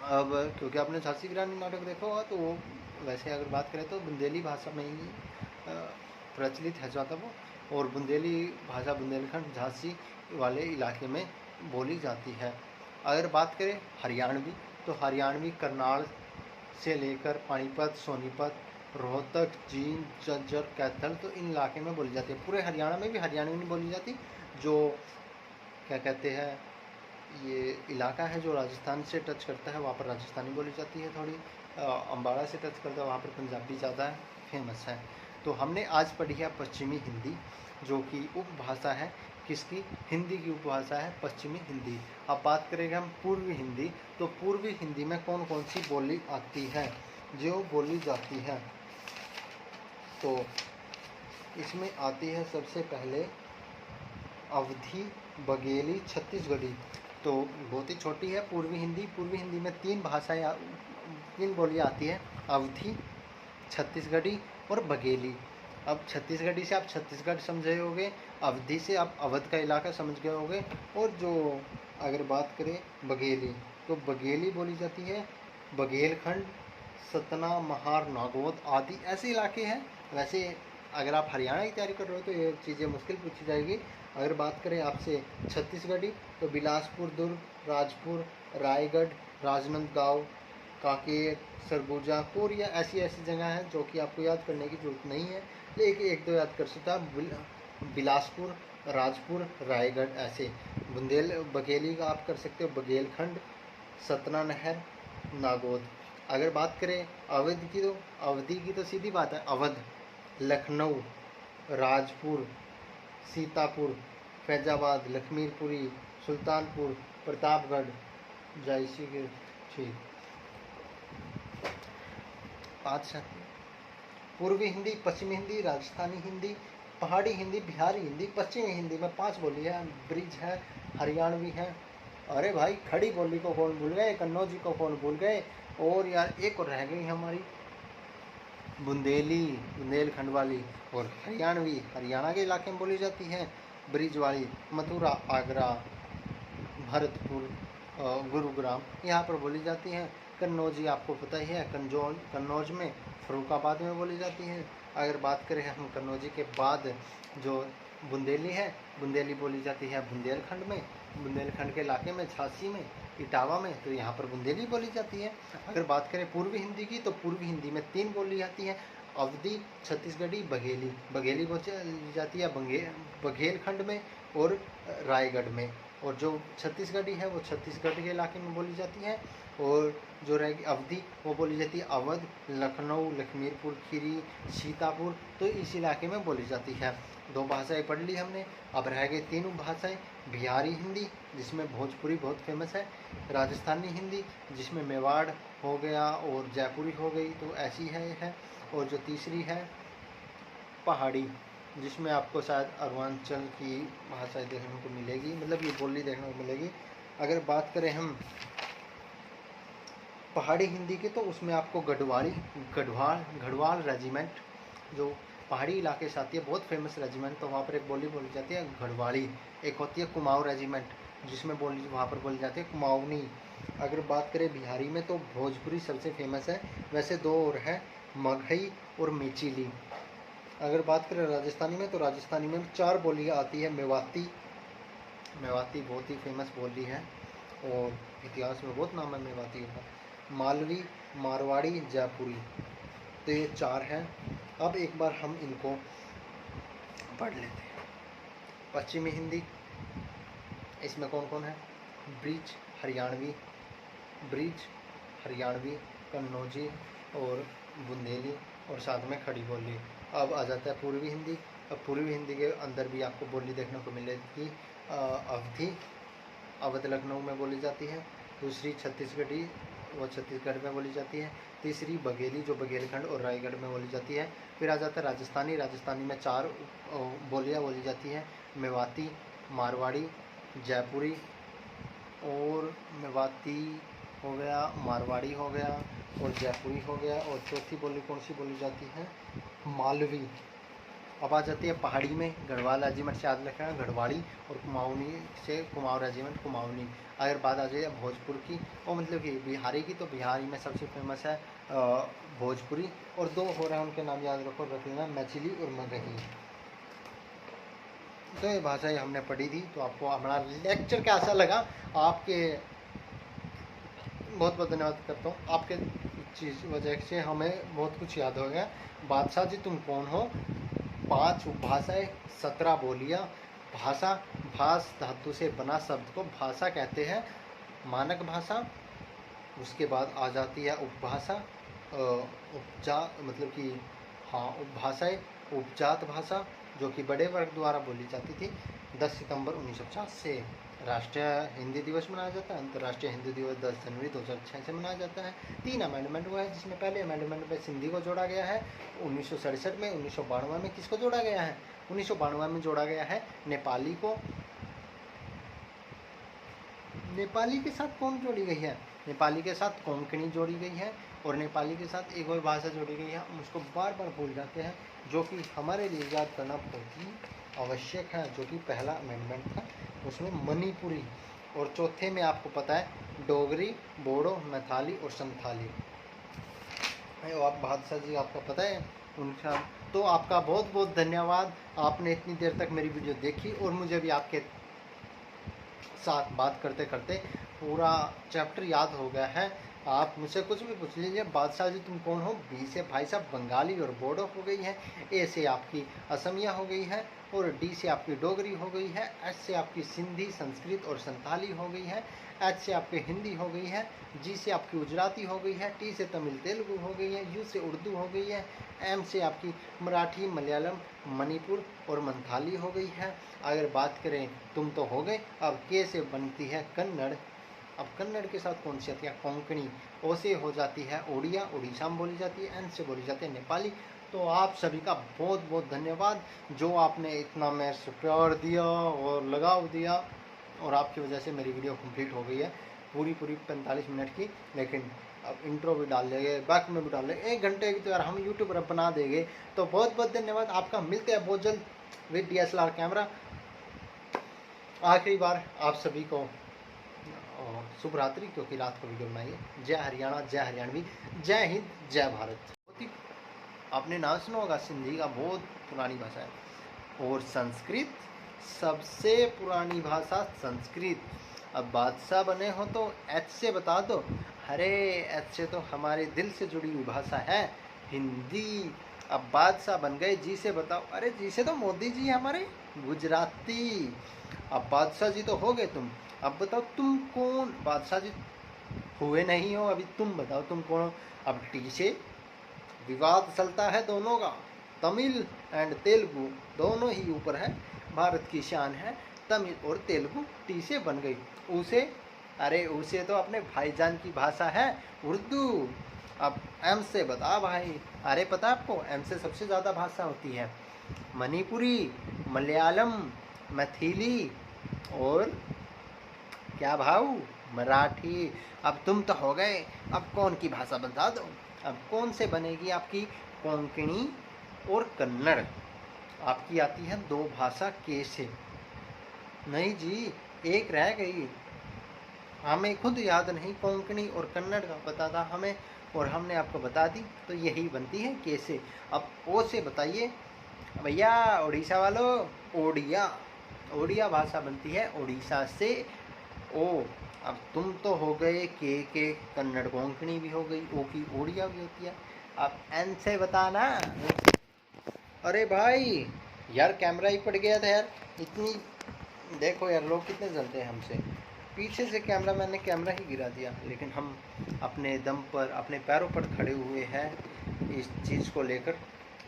अब क्योंकि आपने झांसी की रानी नाटक देखा होगा, तो वो वैसे अगर बात करें तो बुंदेली भाषा में ही प्रचलित है ज़्यादा वो, और बुंदेली भाषा बुंदेलखंड, झांसी वाले इलाके में बोली जाती है। अगर बात करें हरियाणवी, तो हरियाणवी करनाल से लेकर पानीपत, सोनीपत, रोहतक, जींद, झज्जर, कैथल, तो इन इलाके में बोली जाती है। पूरे हरियाणा में भी हरियाणवी नहीं बोली जाती, जो क्या कहते हैं, ये इलाका है जो राजस्थान से टच करता है, वहाँ पर राजस्थानी बोली जाती है। थोड़ी अम्बाड़ा से टच करता है, वहाँ पर पंजाबी ज़्यादा फेमस है। तो हमने आज पढ़ी है पश्चिमी हिंदी, जो कि उपभाषा है किसकी, हिंदी की उपभाषा है पश्चिमी हिंदी। अब बात करेंगे हम पूर्वी हिंदी। तो पूर्वी हिंदी में कौन कौन सी बोली आती है, जो बोली जाती है। तो इसमें आती है सबसे पहले अवधी, बघेली, छत्तीसगढ़ी। तो बहुत ही छोटी है पूर्वी हिंदी। पूर्वी हिंदी में तीन बोलियाँ आती है, अवधी, छत्तीसगढ़ी और बघेली। अब छत्तीसगढ़ी से आप छत्तीसगढ़ समझे होंगे, अवधी से आप अवध का इलाका समझ गए होंगे, और जो अगर बात करें बघेली, तो बघेली बोली जाती है बघेलखंड, सतना, महार, नागौद आदि ऐसे इलाके हैं। वैसे अगर आप हरियाणा की तैयारी कर रहे हो तो ये चीज़ें मुश्किल पूछी जाएगी। अगर बात करें आपसे छत्तीसगढ़ी, तो बिलासपुर, दुर्ग, राजपुर, रायगढ़, राजनांदगांव, कांकेर, सरगुजा, कोरिया, ऐसी ऐसी जगह हैं जो कि आपको याद करने की जरूरत नहीं है, लेकिन एक दो याद कर सकता है, बिलासपुर, राजपुर, रायगढ़ ऐसे। बघेली का आप कर सकते हो बघेलखंड, सतना नहर, नागौद। अगर बात करें अवध की, तो अवधि की तो सीधी बात है, अवध, लखनऊ, राजपुर, सीतापुर, फैजाबाद, लखमीरपुरी, सुल्तानपुर, प्रतापगढ़, जयसी के, ठीक। पाँच हैं। पूर्वी हिंदी, पश्चिमी हिंदी, राजस्थानी हिंदी, पहाड़ी हिंदी, बिहारी हिंदी। पश्चिमी हिंदी में 5 बोली है, ब्रिज है, हरियाणवी है। अरे भाई, खड़ी बोली को कौन भूल गए, कन्नौजी को कौन भूल गए, और यार एक और रह गई हमारी बुंदेली, बुंदेलखंड वाली, और हरियाणवी हरियाणा के इलाके में बोली जाती है, ब्रिज वाली मथुरा, आगरा, भरतपुर, गुरुग्राम यहाँ पर बोली जाती हैं। कन्नौजी आपको पता ही है, कन्नौज में, फरुखाबाद में बोली जाती हैं। अगर बात करें हम कन्नौजी के बाद जो बुंदेली है, बुंदेली बोली जाती है बुंदेलखंड में, बुंदेलखंड के इलाके में, झांसी में, इटावा में, तो यहाँ पर बुंदेली बोली जाती है। अगर बात करें पूर्वी हिंदी की, तो पूर्वी हिंदी में 3 बोली जाती हैं, अवधी, छत्तीसगढ़ी, बघेली। बघेली बोली जाती है बघेलखंड में और रायगढ़ में, और जो छत्तीसगढ़ी है वो छत्तीसगढ़ के इलाके में बोली जाती है, और जो रहेगी अवधी वो बोली जाती है अवध, लखनऊ, लखीमपुर खीरी, सीतापुर, तो इस इलाके में बोली जाती है। 2 भाषाएं पढ़ ली हमने। अब रह गई 3 भाषाएं, बिहारी हिंदी जिसमें भोजपुरी बहुत फेमस है, राजस्थानी हिंदी जिसमें मेवाड़ हो गया और जयपुरी हो गई, तो ऐसी है, और जो तीसरी है पहाड़ी, जिसमें आपको शायद अरुणाचल की भाषाएं देखने को मिलेगी, मतलब ये बोली देखने को मिलेगी। अगर बात करें हम पहाड़ी हिंदी की, तो उसमें आपको गढ़वाल रेजिमेंट, जो पहाड़ी इलाके से आती है, बहुत फेमस रेजिमेंट, तो वहाँ पर एक बोली बोली जाती है गढ़वाली। एक होती है कुमाऊँ रेजिमेंट, जिसमें वहाँ पर बोली जाती है कुमाऊनी। अगर बात करें बिहारी में, तो भोजपुरी सबसे फेमस है, वैसे 2 और है, मगही और मिचिली। अगर बात करें राजस्थानी में, तो राजस्थानी में 4 बोलियाँ आती है, मेवाती बहुत ही फेमस बोली है, और इतिहास में बहुत नाम है मेवाती का, मालवी, मारवाड़ी, जयपुरी, तो ये 4 हैं। अब एक बार हम इनको पढ़ लेते हैं। पश्चिमी हिंदी, इसमें कौन कौन है, ब्रिज हरियाणवी, कन्नौजी और बुंदेली, और साथ में खड़ी बोली। अब आ जाता है पूर्वी हिंदी। अब पूर्वी हिंदी के अंदर भी आपको बोली देखने को मिलेगी अवधी, अवध लखनऊ में बोली जाती है, दूसरी छत्तीसगढ़ी, वो छत्तीसगढ़ में बोली जाती है, तीसरी बघेली जो बघेलखंड और रायगढ़ में बोली जाती है। फिर आ जाता है राजस्थानी में 4 बोलियाँ बोली जाती हैं, मेवाती, मारवाड़ी, जयपुरी, और मेवाती हो गया, मारवाड़ी हो गया और जयपुरी हो गया, और चौथी बोली कौन सी बोली जाती है, मालवी। अब आ जाती है पहाड़ी में, गढ़वाल रेजिमेंट से याद रखना, गढ़वाड़ी, और कुमाऊनी से कुमाऊँ रेजिमेंट, कुमाऊनी। अगर बात आ जाए भोजपुर की, और मतलब कि बिहारी की, तो बिहारी में सबसे फेमस है भोजपुरी, और 2 हो रहे हैं उनके नाम याद रख लेना, मैथिली और मगही। तो ये भाषाएं हमने पढ़ी थी। तो आपको हमारा लेक्चर कैसा लगा, आपके बहुत बहुत धन्यवाद करता हूँ, आपके चीज़ वजह से हमें बहुत कुछ याद हो गया। बादशाह जी तुम कौन हो, 5 उपभाषाएं, 17 बोलियाँ, भाषा, भास धातु से बना शब्द को भाषा कहते हैं, मानक भाषा। उसके बाद आ जाती है उपभाषा, उपजा मतलब कि हाँ उपभाषाएँ, उपजात भाषा जो कि बड़े वर्ग द्वारा बोली जाती थी। 10 सितंबर 1950 से राष्ट्रीय हिंदी दिवस मनाया जाता है। अंतर्राष्ट्रीय हिंदी दिवस 10 जनवरी 2006 से मनाया जाता है। 3 अमेंडमेंट हुआ है, जिसमें पहले अमेंडमेंट में सिंधी को जोड़ा गया है 1967 में। 1992 में किसको जोड़ा गया है? 1992 में जोड़ा गया है नेपाली को। नेपाली के साथ कौन जोड़ी गई है? नेपाली के साथ कोंकणी जोड़ी गई है, और नेपाली के साथ एक और भाषा जोड़ी गई है, हम उसको बार बार भूल जाते हैं, जो कि हमारे लिए याद करना बहुत ही आवश्यक है। जो कि पहला अमेंडमेंट था, उसमें मणिपुरी, और चौथे में आपको पता है डोगरी, बोडो, मैथाली और संथाली। आप बादशाह जी आपका पता है उनका। तो आपका बहुत बहुत धन्यवाद, आपने इतनी देर तक मेरी वीडियो देखी, और मुझे भी आपके साथ बात करते करते पूरा चैप्टर याद हो गया है। आप मुझसे कुछ भी पूछ लीजिए। बादशाह जी तुम कौन हो? बी से भाई साहब बंगाली और बोडो हो गई है, ए से आपकी असमिया हो गई है, और डी से आपकी डोगरी हो गई है, एच से आपकी सिंधी, संस्कृत और संताली हो गई है, एच से आपकी हिंदी हो गई है, जी से आपकी गुजराती हो गई है, टी से तमिल तेलुगु हो गई है, यू से उर्दू हो गई है, एम से आपकी मराठी, मलयालम, मणिपुर और मंथाली हो गई है। अगर बात करें तुम तो हो गए। अब के से बनती है कन्नड़। अब कन्नड़ के साथ कौन सी आती है? कोंकणी। ओ से हो जाती है ओडिया, उड़ीसा में बोली जाती है। एन से बोली जाती है नेपाली। तो आप सभी का बहुत बहुत धन्यवाद, जो आपने इतना मेरे से प्यार दिया और लगाव दिया, और आपकी वजह से मेरी वीडियो कंप्लीट हो गई है पूरी 45 मिनट की। लेकिन अब इंट्रो भी डाल देंगे, बैक में भी डाल देंगे, 1 घंटे की तो यार हम यूट्यूब पर बना देंगे। तो बहुत बहुत धन्यवाद आपका। मिलते हैं बहुत जल्द विद DSLR कैमरा। आखिरी बार आप सभी को शुभ रात्रि, क्योंकि रात को वीडियो बनाइए। जय हरियाणा, जय हरियाणवी, जय हिंद, जय भारत। आपने नाम सुना होगा, सिंधी का बहुत पुरानी भाषा है, और संस्कृत सबसे पुरानी भाषा संस्कृत। अब बादशाह बने हो तो एच से बता दो। अरे एच से तो हमारे दिल से जुड़ी हुई भाषा है हिंदी। अब बादशाह बन गए, जी से बताओ। अरे जी से तो मोदी जी हमारे गुजराती। अब बादशाह जी तो हो गए तुम। अब बताओ तुम कौन? बादशाह जी हुए नहीं हो अभी, तुम बताओ तुम कौन हो? अब टी से विवाद चलता है दोनों का, तमिल एंड तेलुगु दोनों ही ऊपर है, भारत की शान है। तमिल और तेलुगु टी से बन गई। उसे, अरे उसे तो अपने भाईजान की भाषा है उर्दू। अब एम से बता भाई। अरे पता आपको एम से सबसे ज़्यादा भाषा होती है मणिपुरी, मलयालम, मैथिली और क्या भाऊ मराठी। अब तुम तो हो गए, अब कौन की भाषा बता दो। अब कौन से बनेगी आपकी? कोंकणी और कन्नड़। आपकी आती है 2 भाषा के से। नहीं जी, एक रह गई, हमें खुद याद नहीं। कोंकणी और कन्नड़ का पता था हमें, और हमने आपको बता दी। तो यही बनती है के से। अब ओ से बताइए भैया, उड़ीसा वालों, ओडिया। ओडिया भाषा बनती है उड़ीसा से ओ। अब तुम तो हो गए के कन्नड़ कोंकणी भी हो गई, ओ की ओडिया भी होती है। अब एन से बताना। अरे भाई यार कैमरा ही पड़ गया था यार, इतनी देखो यार लोग कितने जलते हैं हमसे। पीछे से कैमरा, मैंने कैमरा ही गिरा दिया। लेकिन हम अपने दम पर, अपने पैरों पर खड़े हुए हैं इस चीज़ को लेकर,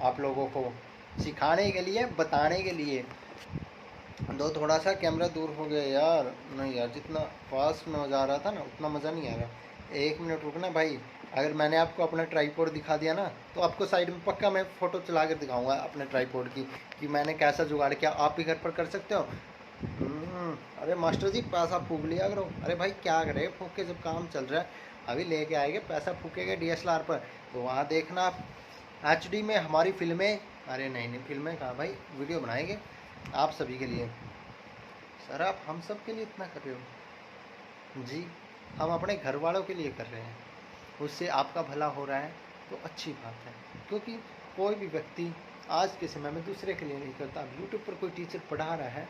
आप लोगों को सिखाने के लिए, बताने के लिए। दो थोड़ा सा कैमरा दूर हो गया यार। नहीं यार, जितना पास में जा रहा था ना उतना मज़ा नहीं आ रहा। 1 मिनट रुकना भाई। अगर मैंने आपको अपना ट्राईपोड दिखा दिया ना, तो आपको साइड में पक्का मैं फ़ोटो चला कर दिखाऊंगा अपने ट्राईपोड की, कि मैंने कैसा जुगाड़ किया। आप भी घर पर कर सकते हो। अरे मास्टर जी पैसा फूक लिया करो। अरे भाई क्या करे फूक के, जब काम चल रहा है। अभी लेके आएंगे, पैसा फूकेंगे DSLR पर, तो वहाँ देखना आप HD में हमारी फिल्में। अरे नहीं फिल्में कहाँ भाई, वीडियो बनाएंगे आप सभी के लिए। सर आप हम सब के लिए इतना कर रहे हो? जी हम अपने घर वालों के लिए कर रहे हैं, उससे आपका भला हो रहा है तो अच्छी बात है। क्योंकि कोई भी व्यक्ति आज के समय में दूसरे के लिए नहीं करता। अब यूट्यूब पर कोई टीचर पढ़ा रहा है,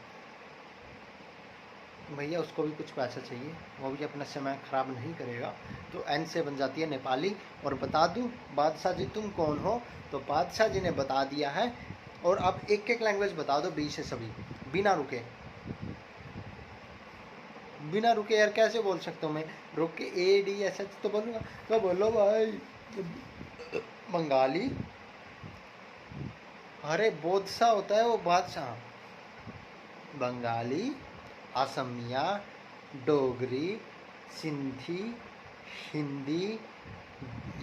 भैया उसको भी कुछ पैसा चाहिए, वो भी अपना समय ख़राब नहीं करेगा। तो एन से बन जाती है नेपाली। और बता दूं बादशाह जी तुम कौन हो? तो बादशाह जी ने बता दिया है। और अब एक एक लैंग्वेज बता दो बी से सभी। बिना रुके, बिना रुके यार कैसे बोल सकता हूँ मैं? रुक के ADSH तो बोलूँगा। तो बोलो भाई बंगाली, अरे बोधसा होता है वो बादशाह। बंगाली, असमिया, डोगरी, सिंधी, हिंदी,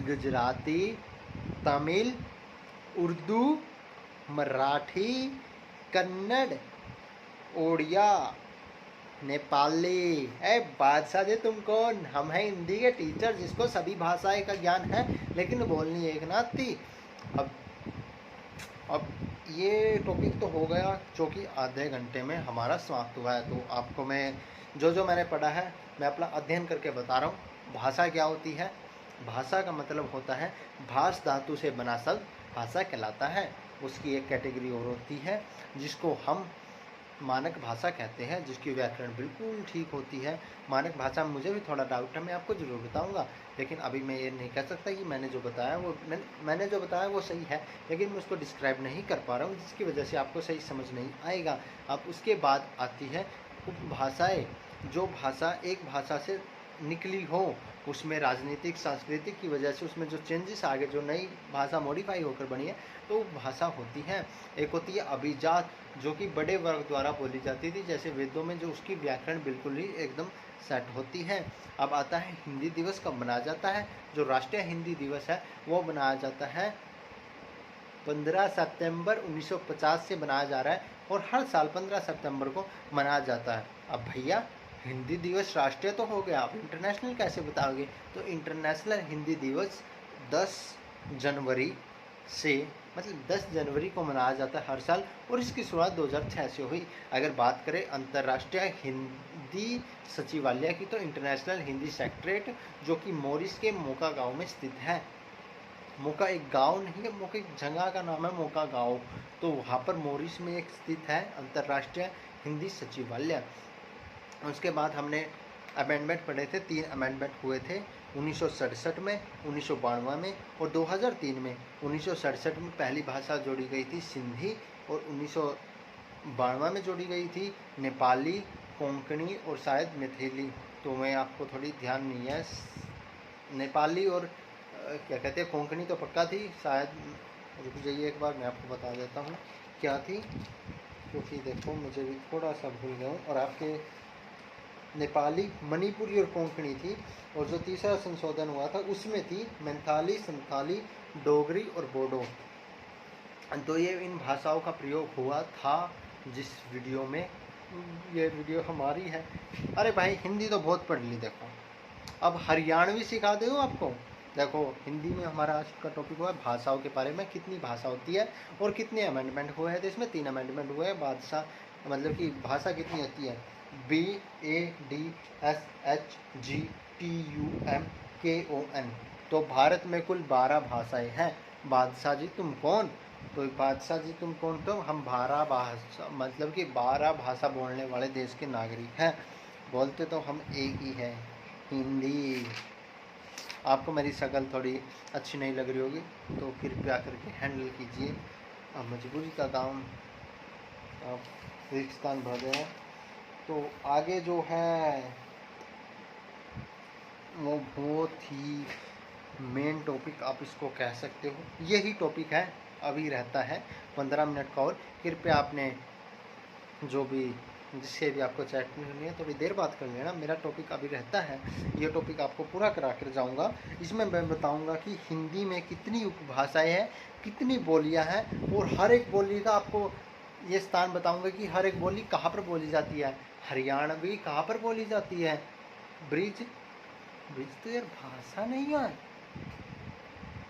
गुजराती, तमिल, उर्दू, मराठी, कन्नड़, ओडिया, नेपाली। ए बादशाह जी तुम कौन? हम हैं हिंदी के टीचर जिसको सभी भाषाएं का ज्ञान है लेकिन बोलनी एक ना आती। अब ये टॉपिक तो हो गया जो कि आधे घंटे में हमारा समाप्त हुआ है। तो आपको मैं जो मैंने पढ़ा है मैं अपना अध्ययन करके बता रहा हूँ। भाषा क्या होती है? भाषा का मतलब होता है भाष धातु से बना शब्द भाषा कहलाता है। उसकी एक कैटेगरी और होती है जिसको हम मानक भाषा कहते हैं, जिसकी व्याकरण बिल्कुल ठीक होती है। मानक भाषा में मुझे भी थोड़ा डाउट है, मैं आपको ज़रूर बताऊंगा, लेकिन अभी मैं ये नहीं कह सकता कि मैंने जो बताया वो सही है, लेकिन मैं उसको डिस्क्राइब नहीं कर पा रहा हूँ, जिसकी वजह से आपको सही समझ नहीं आएगा। अब उसके बाद आती है उपभाषाएँ। जो भाषा एक भाषा से निकली हो, उसमें राजनीतिक सांस्कृतिक की वजह से उसमें जो चेंजेस आ गए, जो नई भाषा मॉडिफाई होकर बनी है, तो भाषा होती है। एक होती है अभिजात, जो कि बड़े वर्ग द्वारा बोली जाती थी, जैसे वेदों में जो उसकी व्याकरण बिल्कुल ही एकदम सेट होती है। अब आता है हिंदी दिवस कब मनाया जाता है? जो राष्ट्रीय हिंदी दिवस है वो मनाया जाता है 15 सितंबर 1950 से मनाया जा रहा है, और हर साल 15 सितंबर को मनाया जाता है। अब भैया हिंदी दिवस राष्ट्रीय तो हो गया, आप इंटरनेशनल कैसे बताओगे? तो इंटरनेशनल हिंदी दिवस 10 जनवरी से, मतलब 10 जनवरी को मनाया जाता है हर साल, और इसकी शुरुआत 2006 से हुई। अगर बात करें अंतर्राष्ट्रीय हिंदी सचिवालय की, तो इंटरनेशनल हिंदी सेक्रेटरीट, जो कि मॉरिस के मोका गांव में स्थित है। मोका एक गांव नहीं है, मोका एक जगह का नाम है, मोका गांव। तो वहाँ पर मॉरिस में एक स्थित है अंतर्राष्ट्रीय हिंदी सचिवालय। उसके बाद हमने अमेंडमेंट पढ़े थे, 3 अमेंडमेंट हुए थे 1967 में, 1992 में और 2003 में। 1967 में पहली भाषा जोड़ी गई थी सिंधी, और 1992 में जोड़ी गई थी नेपाली, कोंकणी और शायद मैथिली। तो मैं आपको थोड़ी ध्यान नहीं है, नेपाली और क्या कहते हैं कोंकणी तो पक्का थी, शायद रुक जाइए एक बार मैं आपको बता देता हूँ क्या थी, क्योंकि देखो मुझे भी थोड़ा सा भूल गया हूँ। और आपके नेपाली, मणिपुरी और कोंकणी थी, और जो तीसरा संशोधन हुआ था उसमें थी मैंथाली, संथाली, डोगरी और बोडो। तो ये इन भाषाओं का प्रयोग हुआ था जिस वीडियो में, ये वीडियो हमारी है। अरे भाई हिंदी तो बहुत पढ़ ली, देखो अब हरियाणवी सिखा दो आपको। देखो हिंदी में हमारा आज का टॉपिक हुआ भाषाओं के बारे में, कितनी भाषा होती है और कितने अमेंडमेंट हुए हैं। तो इसमें 3 अमेंडमेंट हुए हैं। भाषा मतलब कि भाषा कितनी होती है? BADSHGTUMKON। तो भारत में कुल 12 भाषाएं हैं। बादशाह जी तुम कौन? तो बादशाह जी तुम कौन? तो हम 12 भाषा, मतलब कि 12 भाषा बोलने वाले देश के नागरिक हैं। बोलते तो हम एक ही है, हिंदी। आपको मेरी शक्ल थोड़ी अच्छी नहीं लग रही होगी तो कृपया करके हैंडल कीजिए। अब मजबूरी का काम, आप रिश्तान भर रहे हैं। तो आगे जो है वो बहुत ही मेन टॉपिक आप इसको कह सकते हो, यही टॉपिक है, अभी रहता है 15 मिनट का। और कृपया आपने जो भी जिससे भी आपको चैट करनी है थोड़ी देर बात कर लेना। मेरा टॉपिक अभी रहता है, ये टॉपिक आपको पूरा करा कर जाऊँगा। इसमें मैं बताऊँगा कि हिंदी में कितनी उपभाषाएँ हैं, कितनी बोलियाँ हैं, और हर एक बोली का आपको ये स्थान बताऊँगा कि हर एक बोली कहाँ पर बोली जाती है। हरियाणवी कहाँ पर बोली जाती है? ब्रिज तो यार भाषा नहीं है।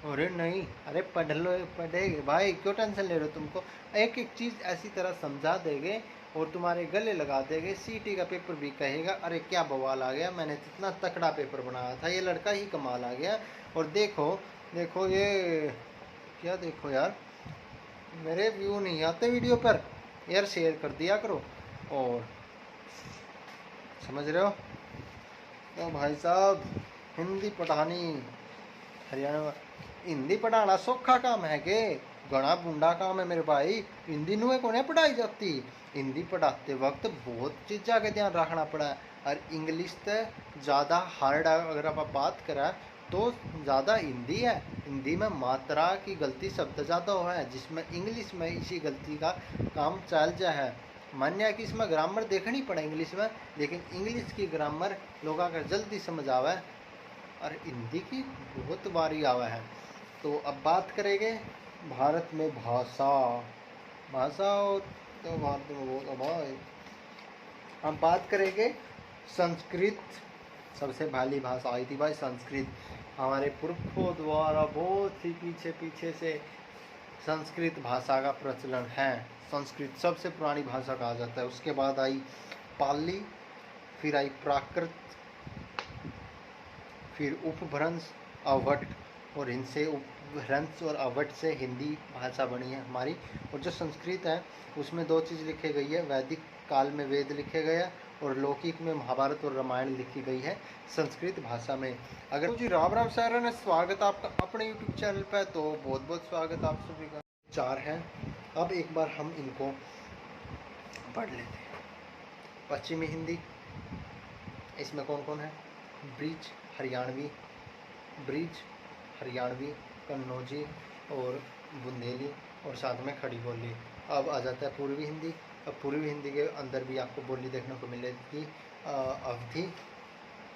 अरे नहीं, अरे पढ़ लो, पढ़ेगे भाई, क्यों टेंशन ले रहे हो? तुमको एक एक चीज़ ऐसी तरह समझा देंगे और तुम्हारे गले लगा देंगे। सीटी का पेपर भी कहेगा अरे क्या बवाल आ गया, मैंने इतना तकड़ा पेपर बनाया था, ये लड़का ही कमाल आ गया। और देखो देखो ये क्या, देखो यार मेरे व्यू नहीं आते वीडियो पर, यार शेयर कर दिया करो। और समझ रहे हो? तो भाई साहब हिंदी पढ़ानी, हरियाणा हिंदी पढ़ाना सौखा काम है के? घना बूंडा काम है मेरे भाई, हिंदी नुए को नहीं पढ़ाई जाती। हिंदी पढ़ाते वक्त बहुत चीज़ा का ध्यान रखना पड़ा है। और इंग्लिश तो ज़्यादा हार्ड अगर आप बात करें तो ज़्यादा हिंदी है। हिंदी में मात्रा की गलती शब्द ज़्यादा हुआ है, जिसमें इंग्लिश में इसी गलती का काम चल जा है। मान्य है कि इसमें ग्रामर देखनी पड़े इंग्लिश में, लेकिन इंग्लिश की ग्रामर लोग का जल्दी समझ आवे और हिंदी की बहुत बारी आवा है। तो अब बात करेंगे भारत में भाषा और तो भारत में बहुत अभाव। हम बात करेंगे संस्कृत, सबसे पहली भाषा आई थी भाई संस्कृत। हमारे पुरखों द्वारा बहुत ही पीछे से संस्कृत भाषा का प्रचलन है। संस्कृत सबसे पुरानी भाषा कहा जाता है। उसके बाद आई पाली, फिर आई प्राकृत, फिर उपभ्रंश, अवट, और इनसे उपभ्रंश और अवट से हिंदी भाषा बनी है हमारी। और जो संस्कृत है उसमें दो चीज़ लिखी गई है, वैदिक काल में वेद लिखे गए हैं और लौकिक में महाभारत और रामायण लिखी गई है संस्कृत भाषा में। अगर जी राम राम सारा ने स्वागत आपका अपने यूट्यूब चैनल पर, तो बहुत बहुत स्वागत आप सभी का। 4 हैं। अब एक बार हम इनको पढ़ लेते हैं। पश्चिमी हिंदी, इसमें कौन कौन है? ब्रिज हरियाणवी, कन्नौजी और बुंदेली, और साथ में खड़ी बोली। अब आ जाता है पूर्वी हिंदी। अब पूर्वी हिंदी के अंदर भी आपको बोली देखने को मिलेगी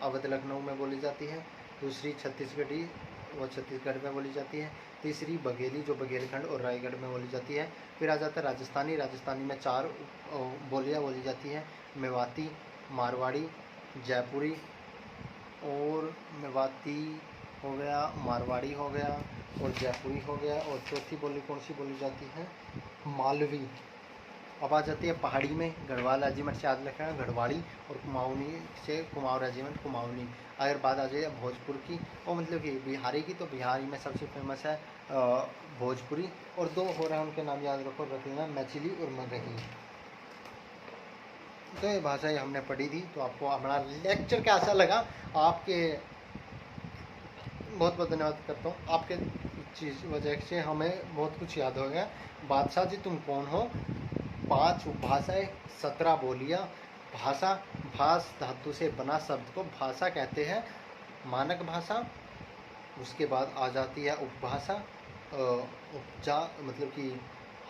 अवध लखनऊ में बोली जाती है। दूसरी छत्तीसगढ़ी, वो छत्तीसगढ़ में बोली जाती है। तीसरी बघेली, जो बघेलखंड और रायगढ़ में बोली जाती है। फिर आ जाता है राजस्थानी में 4 बोलियाँ बोली जाती हैं, मेवाती, मारवाड़ी, जयपुरी, और मेवाती हो गया, मारवाड़ी हो गया और जयपुरी हो गया। और चौथी बोली कौन सी बोली जाती है? मालवी। अब आ जाती है पहाड़ी में, गढ़वाल रेजिमेंट से याद रखना, गढ़वाड़ी, और कुमाऊनी से कुमाऊं रेजिमेंट, कुमाऊनी। अगर बात आ जाए भोजपुर की, और मतलब कि बिहारी की, तो बिहारी में सबसे फेमस है भोजपुरी। और 2 हो रहा है, उनके नाम याद रख लेना, मैथिली और मगही। तो ये भाषाएं हमने पढ़ी थी। तो आपको हमारा लेक्चर कैसा लगा? आपके बहुत बहुत धन्यवाद करता हूँ, आपके चीज़ वजह से हमें बहुत कुछ याद हो गया। बादशाह जी तुम कौन हो? 5 उपभाषाएं, 17 बोलियाँ। भाषा, भाष धातु से बना शब्द को भाषा कहते हैं, मानक भाषा। उसके बाद आ जाती है उपभाषा, उपजा मतलब कि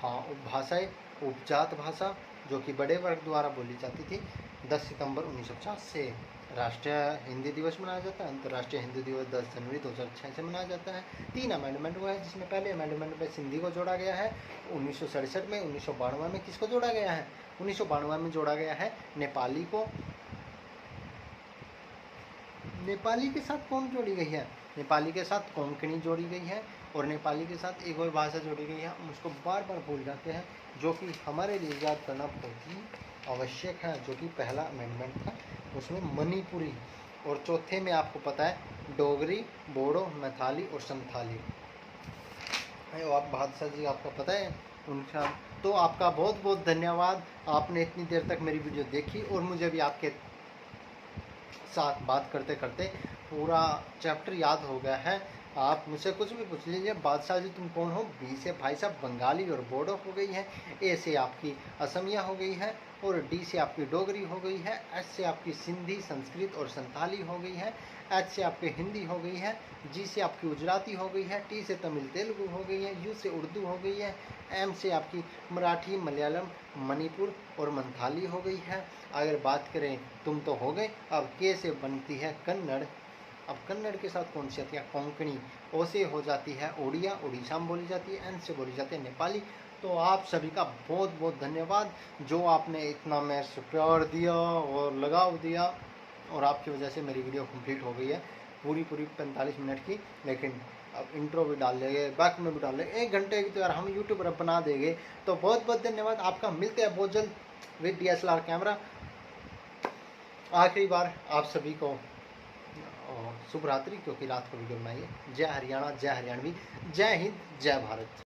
हाँ उपभाषाएं, उपजात भाषा जो कि बड़े वर्ग द्वारा बोली जाती थी। 10 सितंबर 1950 से राष्ट्रीय हिंदी दिवस मनाया जाता है। अंतर्राष्ट्रीय हिंदी दिवस 10 जनवरी 2006 से मनाया जाता है। 3 अमेंडमेंट हुआ है, जिसमें पहले अमेंडमेंट में सिंधी को जोड़ा गया है 1967 में। 1992 में किसको जोड़ा गया है? 1992 में जोड़ा गया है नेपाली को। नेपाली के साथ कौन जोड़ी गई है? नेपाली के साथ कोंकणी जोड़ी गई है, और नेपाली के साथ एक और भाषा जोड़ी गई है, हम उसको बार बार भूल जाते हैं, जो कि हमारे लिए याद करना बहुत ही आवश्यक है। जो कि पहला अमेंडमेंट था, उसमें मणिपुरी, और चौथे में आपको पता है डोगरी, बोडो, मैथाली और संथाली। आप बादशाह जी आपका पता है उनका। तो आपका बहुत बहुत धन्यवाद, आपने इतनी देर तक मेरी वीडियो देखी, और मुझे भी आपके साथ बात करते करते पूरा चैप्टर याद हो गया है। आप मुझसे कुछ भी पूछ लीजिए। बादशाह जी तुम कौन हो? बी से भाई साहब बंगाली और बोडो हो गई है। ए से आपकी असमिया हो गई है, और डी से आपकी डोगरी हो गई है। एच से आपकी सिंधी, संस्कृत और संताली हो गई है। एच से आपकी हिंदी हो गई है। जी से आपकी गुजराती हो गई है। टी से तमिल तेलुगु हो गई है। यू से उर्दू हो गई है। एम से आपकी मराठी, मलयालम, मणिपुर और मंथाली हो गई है। अगर बात करें तुम तो हो गए। अब के से बनती है कन्नड़। अब कन्नड़ के साथ कौन सी आती है? कोंकणी। ओ से हो जाती है ओडिया, उड़ीसा में बोली जाती है। एन से बोली जाती है नेपाली। तो आप सभी का बहुत बहुत धन्यवाद, जो आपने इतना मेरे से प्यार दिया और लगाव दिया, और आपकी वजह से मेरी वीडियो कंप्लीट हो गई है पूरी 45 मिनट की। लेकिन अब इंट्रो भी डाल लेंगे, बैक में भी डाल लेंगे, 1 घंटे की तो यार हम यूट्यूब पर बना देंगे। तो बहुत बहुत धन्यवाद आपका, मिलते हैं बहुत जल्द विद DSLR कैमरा। आखिरी बार आप सभी को शुभ रात्रि, क्योंकि रात को वीडियो बनाइए। जय हरियाणा, जय हरियाणवी, जय हिंद, जय भारत।